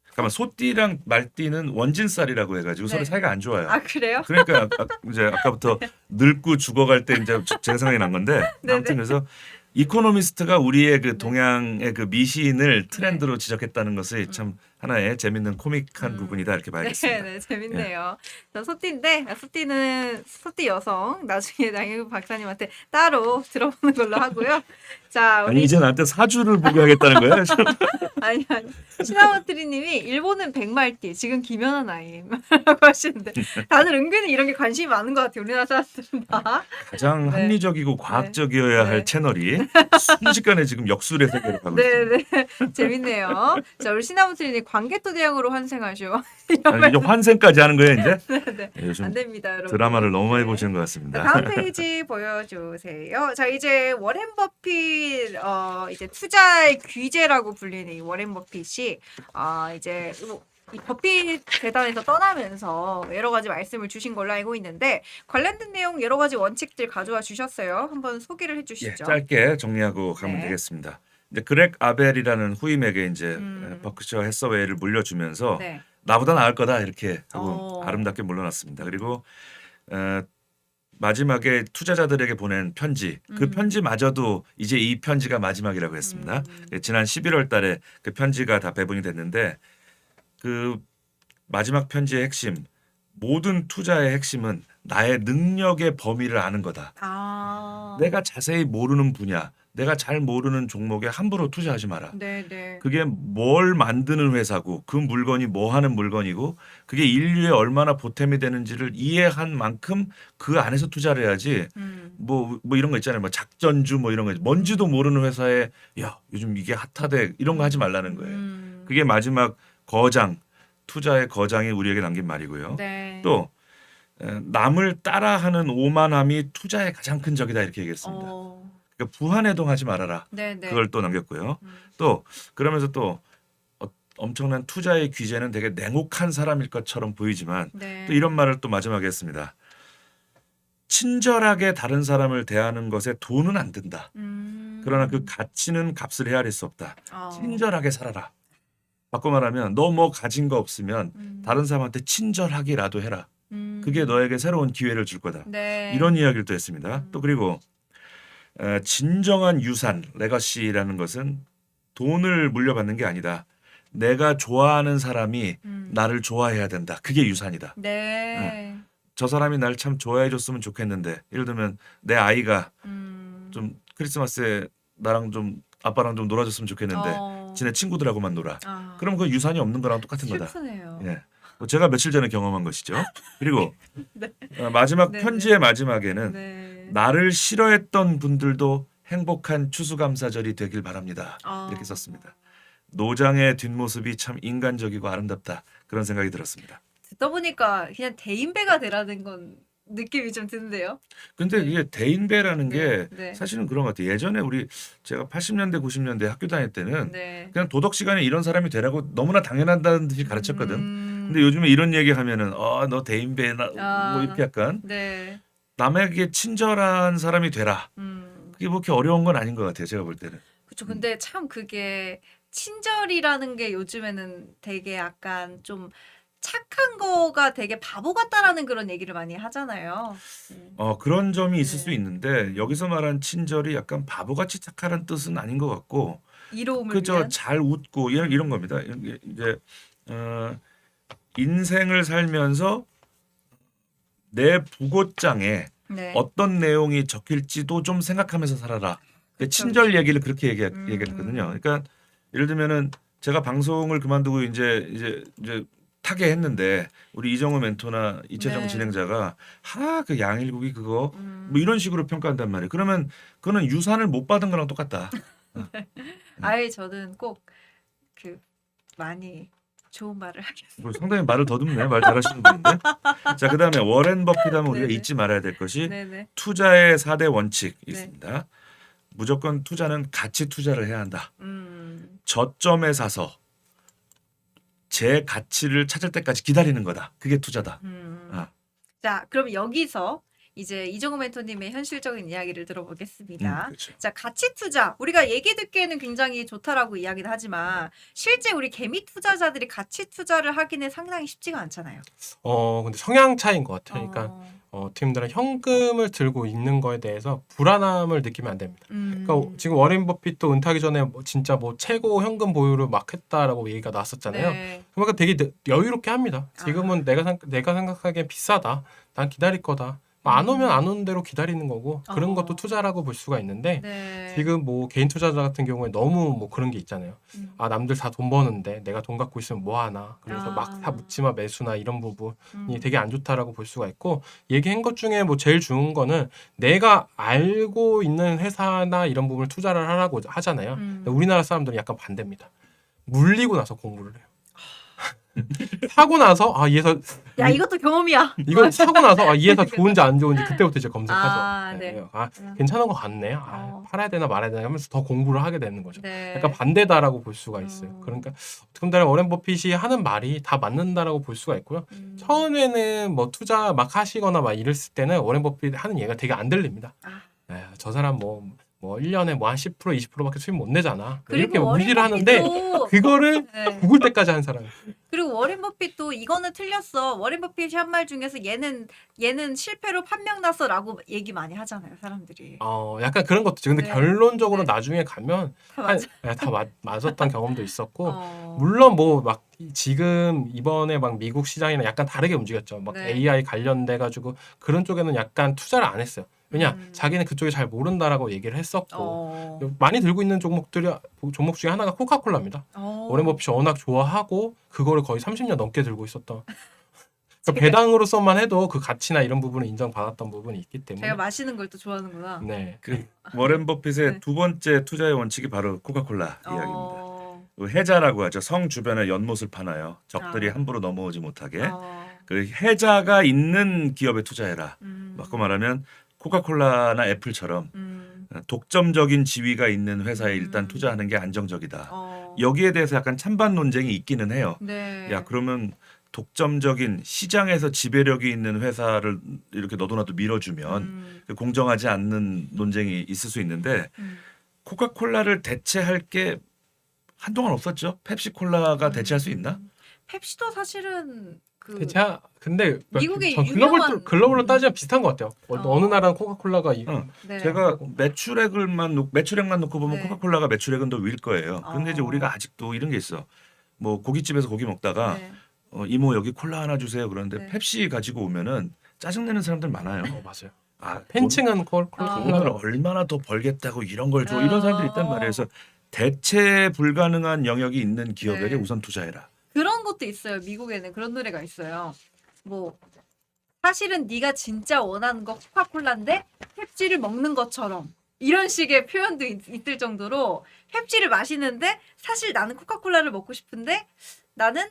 잠깐만 소띠랑 말띠는 원진살이라고 해가지고 서로 사이가 안 좋아요. 그래요? 그러니까 이제 아까부터 늙고 죽어갈 때 이제 제가 생각이 난 건데 아무튼 그래서 이코노미스트가 우리의 그 동양의 그 미신을 트렌드로 지적했다는 것이 참 하나의 재밌는 코믹한 부분이다 이렇게 봐야겠습니다. 네, 재밌네요. 저 소띠인데 소띠는 소띠 여성 나중에 양희국 박사님한테 따로 들어보는 걸로 하고요. 자, 아니 이제 나한테 사주를 보게 하겠다는 거야? 아니 시나모트리님이 일본은 백말띠 지금 김연아 나이라고 하시는데 다들 은근히 이런 게 관심이 많은 것 같아요. 우리나라 사람들은 다. 가장 네. 합리적이고 과학적이어야 할 채널이 순식간에 지금 역술의 세계로 가고 있습니다. 네. 재밌네요. 자, 우리 시나모트리님 광개토 대왕으로 환생하시오. 아니, 이제 환생까지 하는 거예요 이제? 네. 요즘 안 됩니다, 여러분. 드라마를 너무 많이 네. 보시는 것 자, 같습니다. 다음 페이지 보여주세요. 자, 이제 워렌 버핏 이제 투자의 귀재라고 불리는 이 워렌 버핏이 이제 이 버핏 재단에서 떠나면서 여러 가지 말씀을 주신 걸로 알고 있는데 관련된 내용 여러 가지 원칙들 가져와 주셨어요. 한번 소개를 해주시죠. 짧게 정리하고 가면 네. 되겠습니다. 이제 그렉 아벨이라는 후임에게 이제 버크셔 해서웨이를 물려주면서 네. 나보다 나을 거다 이렇게 하고 아름답게 물러났습니다. 그리고 마지막에 투자자들에게 보낸 편지, 그 편지마저도 이제 이 편지가 마지막이라고 했습니다. 지난 11월 달에 그 편지가 다 배분이 됐는데 그 마지막 편지의 핵심, 모든 투자의 핵심은 나의 능력의 범위를 아는 거다. 아. 내가 자세히 모르는 분야, 내가 잘 모르는 종목에 함부로 투자하지 마라. 네네. 그게 뭘 만드는 회사고 그 물건이 뭐 하는 물건이고 그게 인류에 얼마나 보탬이 되는지를 이해한 만큼 그 안에서 투자를 해야지. 뭐 이런 거 있잖아요. 뭐 작전주 뭐 이런 거 뭔지도 모르는 회사에 야 요즘 이게 핫하대 이런 거 하지 말라는 거예요. 그게 마지막 거장, 투자의 거장이 우리에게 남긴 말이고요. 네. 또 남을 따라하는 오만함이 투자의 가장 큰 적이다 이렇게 얘기했습니다. 그러니까 부한해동하지 말아라. 네네. 그걸 또 남겼고요. 또 그러면서 또 엄청난 투자의 귀재는 되게 냉혹한 사람일 것처럼 보이지만 네. 또 이런 말을 또 마지막에 했습니다. 친절하게 다른 사람을 대하는 것에 돈은 안 든다. 그러나 그 가치는 값을 헤아릴 수 없다. 친절하게 살아라. 바꿔 말하면 너 뭐 가진 거 없으면 다른 사람한테 친절하게라도 해라. 그게 너에게 새로운 기회를 줄 거다. 네. 이런 이야기를 또 했습니다. 또 그리고 진정한 유산, 레거시라는 것은 돈을 물려받는 게 아니다. 내가 좋아하는 사람이 나를 좋아해야 된다. 그게 유산이다. 네. 저 사람이 날 참 좋아해 줬으면 좋겠는데 예를 들면 내 아이가 좀 크리스마스에 나랑 좀 아빠랑 좀 놀아줬으면 좋겠는데 지네 친구들하고만 놀아. 그럼 그 유산이 없는 거랑 똑같은 거다. 슬프네요. 예. 뭐 제가 며칠 전에 경험한 것이죠. 그리고 네. 마지막 네, 편지의 마지막에는 네. 나를 싫어했던 분들도 행복한 추수감사절이 되길 바랍니다. 이렇게 썼습니다. 노장의 뒷모습이 참 인간적이고 아름답다. 그런 생각이 들었습니다. 듣다 보니까 그냥 대인배가 되라는 건 느낌이 좀 드는데요. 근데 네. 이게 대인배라는 네, 게 네. 사실은 그런 것 같아요. 예전에 제가 80년대 90년대 학교 다닐 때는 네. 그냥 도덕 시간에 이런 사람이 되라고 너무나 당연하다는 듯이 가르쳤거든. 근데 요즘에 이런 얘기 하면은 너 대인배나 뭐 이렇게 약간 네. 남에게 친절한 사람이 되라. 그게 뭐 그렇게 어려운 건 아닌 것 같아요. 제가 볼 때는. 그렇죠. 근데 참 그게 친절이라는 게 요즘에는 되게 약간 좀 착한 거가 되게 바보 같다라는 그런 얘기를 많이 하잖아요. 그런 점이 있을 네. 수 있는데 여기서 말한 친절이 약간 바보같이 착하라는 뜻은 아닌 것 같고 이로움을 그저 위한. 잘 웃고 이런 겁니다. 이제 인생을 살면서 내 부고장에 네. 어떤 내용이 적힐지도 좀 생각하면서 살아라. 그쵸, 친절 얘기를 그렇게 얘기했거든요. 그러니까 예를 들면은 제가 방송을 그만두고 이제 타게 했는데 우리 이정우 멘토나 이채정 네. 진행자가 그 양일국이 그거 뭐 이런 식으로 평가한단 말이에요. 그러면 그거는 유산을 못 받은 거랑 똑같다. 아예 저는 꼭 그 많이 좋은 말을 하겠습니다. 뭐 상당히 말을 더듬네. 말 잘하시는 분인데. 자, 그다음에 워렌 버핏 하면 우리가 네네. 잊지 말아야 될 것이 네네. 투자의 4대 원칙이 네. 있습니다. 무조건 투자는 가치 투자를 해야 한다. 저점에 사서 제 가치를 찾을 때까지 기다리는 거다. 그게 투자다. 자, 그럼 여기서 이제 이정우 멘토님의 현실적인 이야기를 들어보겠습니다. 그렇죠. 자, 가치 투자. 우리가 얘기 듣기에는 굉장히 좋다라고 이야기를 하지만 실제 우리 개미 투자자들이 가치 투자를 하기는 상당히 쉽지가 않잖아요. 근데 성향 차이인 것 같아요. 그러니까 팀들은 현금을 들고 있는 거에 대해서 불안함을 느끼면 안 됩니다. 그러니까 지금 워렌 버핏도 은퇴하기 전에 진짜 최고 현금 보유를 막 했다라고 얘기가 나왔었잖아요. 네. 그러니까 되게 여유롭게 합니다. 지금은 내가 생각하기엔 비싸다. 난 기다릴 거다. 안 오면 안 오는 대로 기다리는 거고 그런 것도 투자라고 볼 수가 있는데 네. 지금 개인 투자자 같은 경우에 너무 그런 게 있잖아요. 남들 다 돈 버는데 내가 돈 갖고 있으면 뭐 하나. 그래서 막 다 묻지마 매수나 이런 부분이 되게 안 좋다라고 볼 수가 있고 얘기한 것 중에 제일 좋은 거는 내가 알고 있는 회사나 이런 부분을 투자를 하라고 하잖아요. 근데 우리나라 사람들은 약간 반대입니다. 물리고 나서 공부를 해요. 사고 나서 이 회사 야, 이것도 경험이야. 이건 사고 나서 이 회사 좋은지 안 좋은지 그때부터 이제 검색하죠. 네. 괜찮은 것 같네. 팔아야 되나 말아야 되나 하면서 더 공부를 하게 되는 거죠. 네. 약간 반대다라고 볼 수가 있어요. 그러니까 어떻게 보면 워렌 버핏이 하는 말이 다 맞는다라고 볼 수가 있고요. 처음에는 투자 막 하시거나 막 이랬을 때는 워렌 버핏 하는 얘기가 되게 안 들립니다. 저 사람 1년에 한 10% 20%밖에 수입 못 내잖아. 이렇게 무시를 하는데 그거를 네. 죽을 때까지 한 사람. 그리고 워렌 버핏도 이거는 틀렸어. 워렌 버핏이 한 말 중에서 얘는 실패로 판명 났어라고 얘기 많이 하잖아요, 사람들이. 약간 그런 것도 있죠. 근데 네. 결론적으로 네. 나중에 가면 다 맞아. 다 맞았던 경험도 있었고 어. 물론 막 지금 이번에 막 미국 시장이랑 약간 다르게 움직였죠. 막 네. AI 관련돼 가지고 그런 쪽에는 약간 투자를 안 했어요. 왜냐 자기는 그쪽에 잘 모른다라고 얘기를 했었고 어. 많이 들고 있는 종목 중에 하나가 코카콜라입니다. 어. 워렌 버핏이 워낙 좋아하고 그거를 거의 30년 넘게 들고 있었던. 그러니까 배당으로서만 해도 그 가치나 이런 부분을 인정받았던 부분이 있기 때문에. 제가 마시는 걸 또 좋아하는구나. 네. 그 워렌 버핏의 네. 두 번째 투자의 원칙이 바로 코카콜라 이야기입니다. 어. 그 해자라고 하죠. 성 주변에 연못을 파나요. 적들이 아. 함부로 넘어오지 못하게. 어. 그 해자가 있는 기업에 투자해라. 음. 바꿔 말하면 코카콜라나 애플처럼 독점적인 지위가 있는 회사에 일단 투자하는 게 안정적이다. 어. 여기에 대해서 약간 찬반 논쟁이 있기는 해요. 네. 야, 그러면 독점적인 시장에서 지배력이 있는 회사를 이렇게 너도나도 밀어주면 그 공정하지 않는 논쟁이 있을 수 있는데 코카콜라를 대체할 게 한동안 없었죠. 펩시콜라가 대체할 수 있나? 펩시도 사실은 그 근데 미국의 전 유명한- 글로벌로 따지면 비슷한 것 같아요. 어느 나라는 코카콜라가 네. 제가 매출액만 놓고 보면 네. 코카콜라가 매출액은 더 위일 거예요. 그런데 이제 어. 우리가 아직도 이런 게 있어. 뭐 고깃집에서 고기 먹다가 네. 이모 여기 콜라 하나 주세요. 그런데 네. 펩시 가지고 오면은 짜증내는 사람들 많아요. 맞아요. 아, 팬층은 돈을 얼마나 더 벌겠다고 이런 걸 줘. 어. 이런 사람들이 있단 말이에요. 그래서 대체 불가능한 영역이 있는 기업에게 네. 우선 투자해라. 그런 것도 있어요. 미국에는 그런 노래가 있어요. 뭐 사실은 네가 진짜 원하는 거 코카콜라인데 펩시를 먹는 것처럼 이런 식의 표현도 있을 정도로 펩시를 마시는데 사실 나는 코카콜라를 먹고 싶은데 나는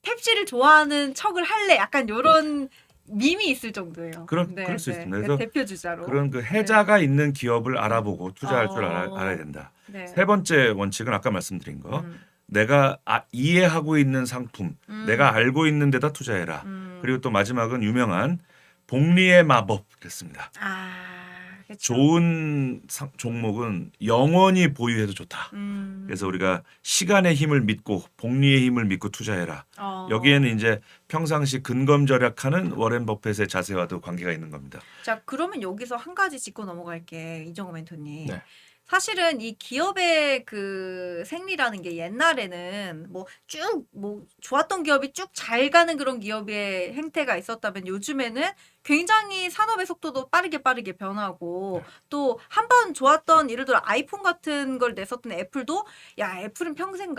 펩시를 좋아하는 척을 할래. 약간 요런 밈이 있을 정도예요. 그럴 수 있습니다. 그래서 대표 주자로. 그런 그 해자가 있는 기업을 알아보고 투자할 줄 알아야 된다. 네. 세 번째 원칙은 아까 말씀드린 거. 음. 내가 이해하고 있는 상품, 내가 알고 있는 데다 투자해라. 그리고 또 마지막은 유명한 복리의 마법 그랬습니다. 아, 그쵸. 좋은 종목은 영원히 보유해도 좋다. 그래서 우리가 시간의 힘을 믿고 복리의 힘을 믿고 투자해라. 여기에는 이제 평상시 근검절약하는 워렌 버핏의 자세와도 관계가 있는 겁니다. 자, 그러면 여기서 한 가지 짚고 넘어갈게. 이정호 멘토님. 네. 사실은 이 기업의 그 생리라는 게 옛날에는 뭐 쭉 뭐 좋았던 기업이 쭉 잘 가는 그런 기업의 행태가 있었다면 요즘에는 굉장히 산업의 속도도 빠르게 변하고 또 한 번 좋았던 예를 들어 아이폰 같은 걸 냈었던 애플도 야, 애플은 평생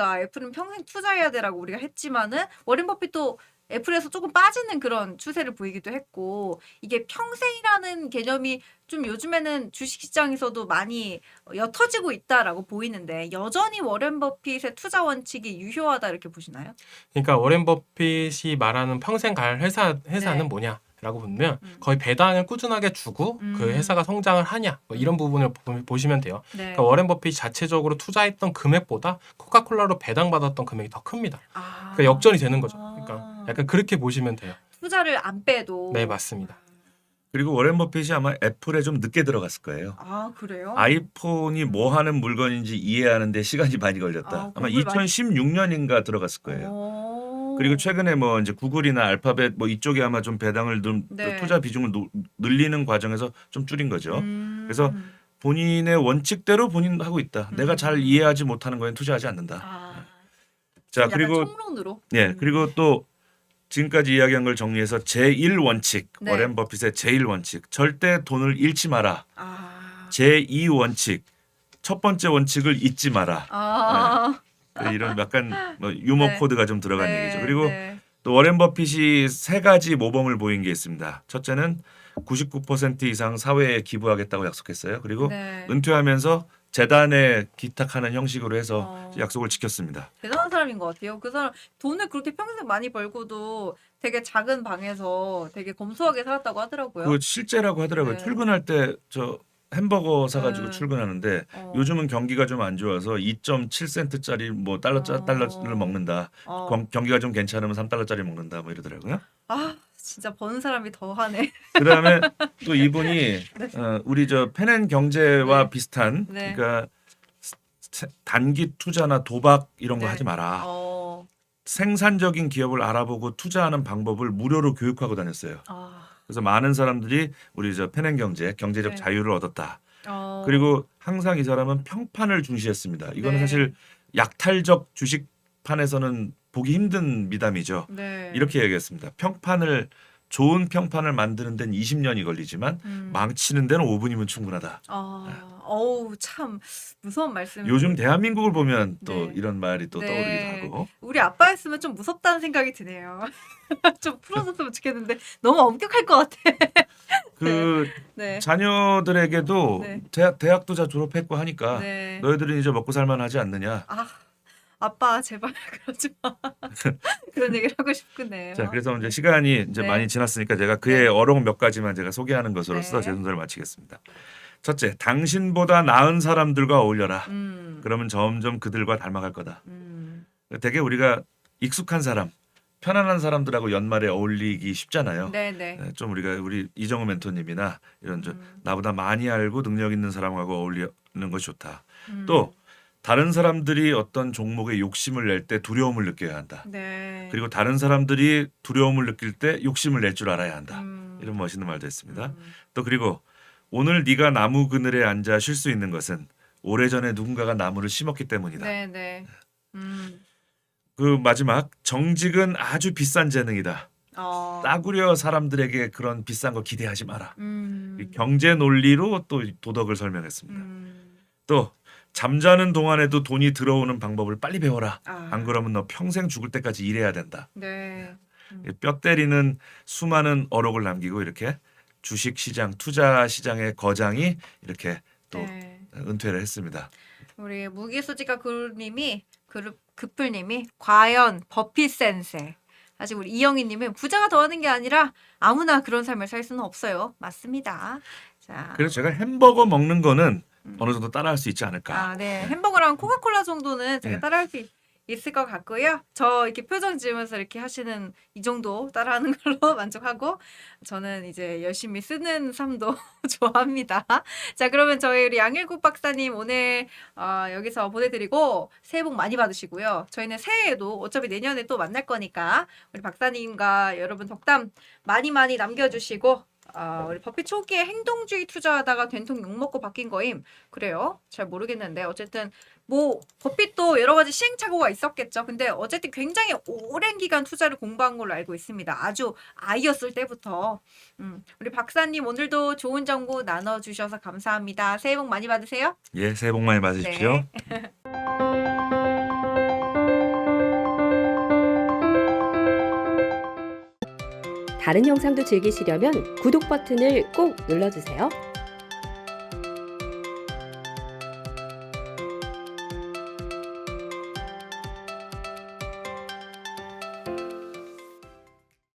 투자해야 되라고 우리가 했지만은 워렌 버핏도 애플에서 조금 빠지는 그런 추세를 보이기도 했고 이게 평생이라는 개념이 좀 요즘에는 주식시장에서도 많이 옅어지고 있다라고 보이는데 여전히 워렌 버핏의 투자 원칙이 유효하다 이렇게 보시나요? 그러니까 워렌 버핏이 말하는 평생 갈 회사는 네. 뭐냐라고 보면 거의 배당을 꾸준하게 주고 그 회사가 성장을 하냐 뭐 이런 부분을 보시면 돼요. 네. 그러니까 워렌 버핏이 자체적으로 투자했던 금액보다 코카콜라로 배당받았던 금액이 더 큽니다. 그러니까 역전이 되는 거죠. 그러니까 약간 그렇게 보시면 돼요. 투자를 안 빼도 네, 맞습니다. 그리고 워렌 버핏이 아마 애플에 좀 늦게 들어갔을 거예요. 아, 그래요? 아이폰이 뭐 하는 물건인지 이해하는데 시간이 많이 걸렸다. 아, 아마 공부를 많이- 2016년인가 들어갔을 거예요. 오. 그리고 최근에 뭐 이제 구글이나 알파벳 뭐 이쪽에 아마 좀 배당을 좀 네. 투자 비중을 늘리는 과정에서 좀 줄인 거죠. 음. 그래서 본인의 원칙대로 본인 하고 있다. 내가 잘 이해하지 못하는 거엔 투자하지 않는다. 아, 자, 약간 그리고 총론으로. 예, 그리고 또 지금까지 이야기한 걸 정리해서 제1원칙, 네. 워렌 버핏의 제1원칙, 절대 돈을 잃지 마라. 아. 제2원칙, 첫 번째 원칙을 잊지 마라. 아. 이런 약간 뭐 유머 네. 코드가 좀 들어간 네, 얘기죠. 그리고 네. 또 워렌 버핏이 세 가지 모범을 보인 게 있습니다. 첫째는 99% 이상 사회에 기부하겠다고 약속했어요. 그리고 네. 은퇴하면서 재단에 기탁하는 형식으로 해서 어. 약속을 지켰습니다. 대단한 사람인 것 같아요. 그 사람 돈을 그렇게 평생 많이 벌고도 되게 작은 방에서 되게 검소하게 살았다고 하더라고요. 그 실제라고 하더라고요. 네. 출근할 때 저 햄버거 사가지고 네. 출근하는데 어. 요즘은 경기가 좀 안 좋아서 2.7센트짜리 뭐 달러를 먹는다. 경기가 좀 괜찮으면 3달러짜리 먹는다. 뭐 이러더라고요. 아, 진짜 버는 사람이 더 하네. 그다음에 또 이분이 우리 저 펜앤 경제와 네. 비슷한 네. 그러니까 단기 투자나 도박 이런 거 네. 하지 마라. 어. 생산적인 기업을 알아보고 투자하는 방법을 무료로 교육하고 다녔어요. 아. 그래서 많은 사람들이 우리 저 펜앤 경제적 네. 자유를 얻었다. 어. 그리고 항상 이 사람은 평판을 중시했습니다. 이거는 네. 사실 약탈적 주식판에서는 보기 힘든 미담이죠. 네. 이렇게 얘기했습니다. 좋은 평판을 만드는 데는 20년이 걸리지만 망치는 데는 5분이면 충분하다. 어우 참 무서운 말씀. 요즘 대한민국을 보면 또 네. 이런 말이 또 네. 떠오르기도 하고. 우리 아빠였으면 좀 무섭다는 생각이 드네요. 좀 풀어줬으면 좋겠는데 너무 엄격할 것 같아. 그 네. 자녀들에게도 네. 대학도 다 졸업했고 하니까 네. 너희들은 이제 먹고 살만하지 않느냐. 아빠 제발 그러지 마. 그런 얘기를 하고 싶네요. 자, 그래서 이제 시간이 이제 네. 많이 지났으니까 제가 그의 네. 어록 몇 가지만 제가 소개하는 것으로서 네. 제 순서를 마치겠습니다. 첫째, 당신보다 나은 사람들과 어울려라. 그러면 점점 그들과 닮아갈 거다. 되게 우리가 익숙한 사람, 편안한 사람들하고 연말에 어울리기 쉽잖아요. 네네. 좀 우리 이정우 멘토님이나 이런 좀 나보다 많이 알고 능력 있는 사람하고 어울리는 것이 좋다. 또 다른 사람들이 어떤 종목에 욕심을 낼 때 두려움을 느껴야 한다. 네. 그리고 다른 사람들이 두려움을 느낄 때 욕심을 낼 줄 알아야 한다. 이런 멋있는 말도 했습니다. 또 그리고 오늘 네가 나무 그늘에 앉아 쉴 수 있는 것은 오래전에 누군가가 나무를 심었기 때문이다. 네네. 그 마지막, 정직은 아주 비싼 재능이다. 어. 싸구려 사람들에게 그런 비싼 거 기대하지 마라. 음. 경제 논리로 또 도덕을 설명했습니다. 음. 또 잠자는 동안에도 돈이 들어오는 방법을 빨리 배워라. 아. 안 그러면 너 평생 죽을 때까지 일해야 된다. 네. 뼈 때리는 수많은 어록을 남기고 이렇게 주식 시장, 투자 시장의 거장이 이렇게 또 네. 은퇴를 했습니다. 우리 무기수지가 그플님이 과연 버핏 센세. 아직 우리 이영희님은 부자가 더하는 게 아니라 아무나 그런 삶을 살 수는 없어요. 맞습니다. 자. 그래서 제가 햄버거 먹는 거는 어느 정도 따라할 수 있지 않을까. 네. 햄버거랑 코카콜라 정도는 제가 네. 따라할 수 있을 것 같고요. 저 이렇게 표정 지으면서 이렇게 하시는 이 정도 따라하는 걸로 만족하고 저는 이제 열심히 쓰는 삶도 좋아합니다. 자, 그러면 저희 우리 양일국 박사님 오늘 여기서 보내드리고 새해 복 많이 받으시고요. 저희는 새해에도 어차피 내년에 또 만날 거니까 우리 박사님과 여러분 덕담 많이 남겨주시고 우리 버핏 초기에 행동주의 투자하다가 된통 욕먹고 바뀐 거임. 그래요? 잘 모르겠는데 어쨌든 뭐 버핏도 여러 가지 시행착오가 있었겠죠. 근데 어쨌든 굉장히 오랜 기간 투자를 공부한 걸로 알고 있습니다. 아주 아이였을 때부터. 우리 박사님 오늘도 좋은 정보 나눠주셔서 감사합니다. 새해 복 많이 받으세요. 예, 새해 복 많이 받으십시오. 네. 다른 영상도 즐기시려면 구독 버튼을 꼭 눌러주세요.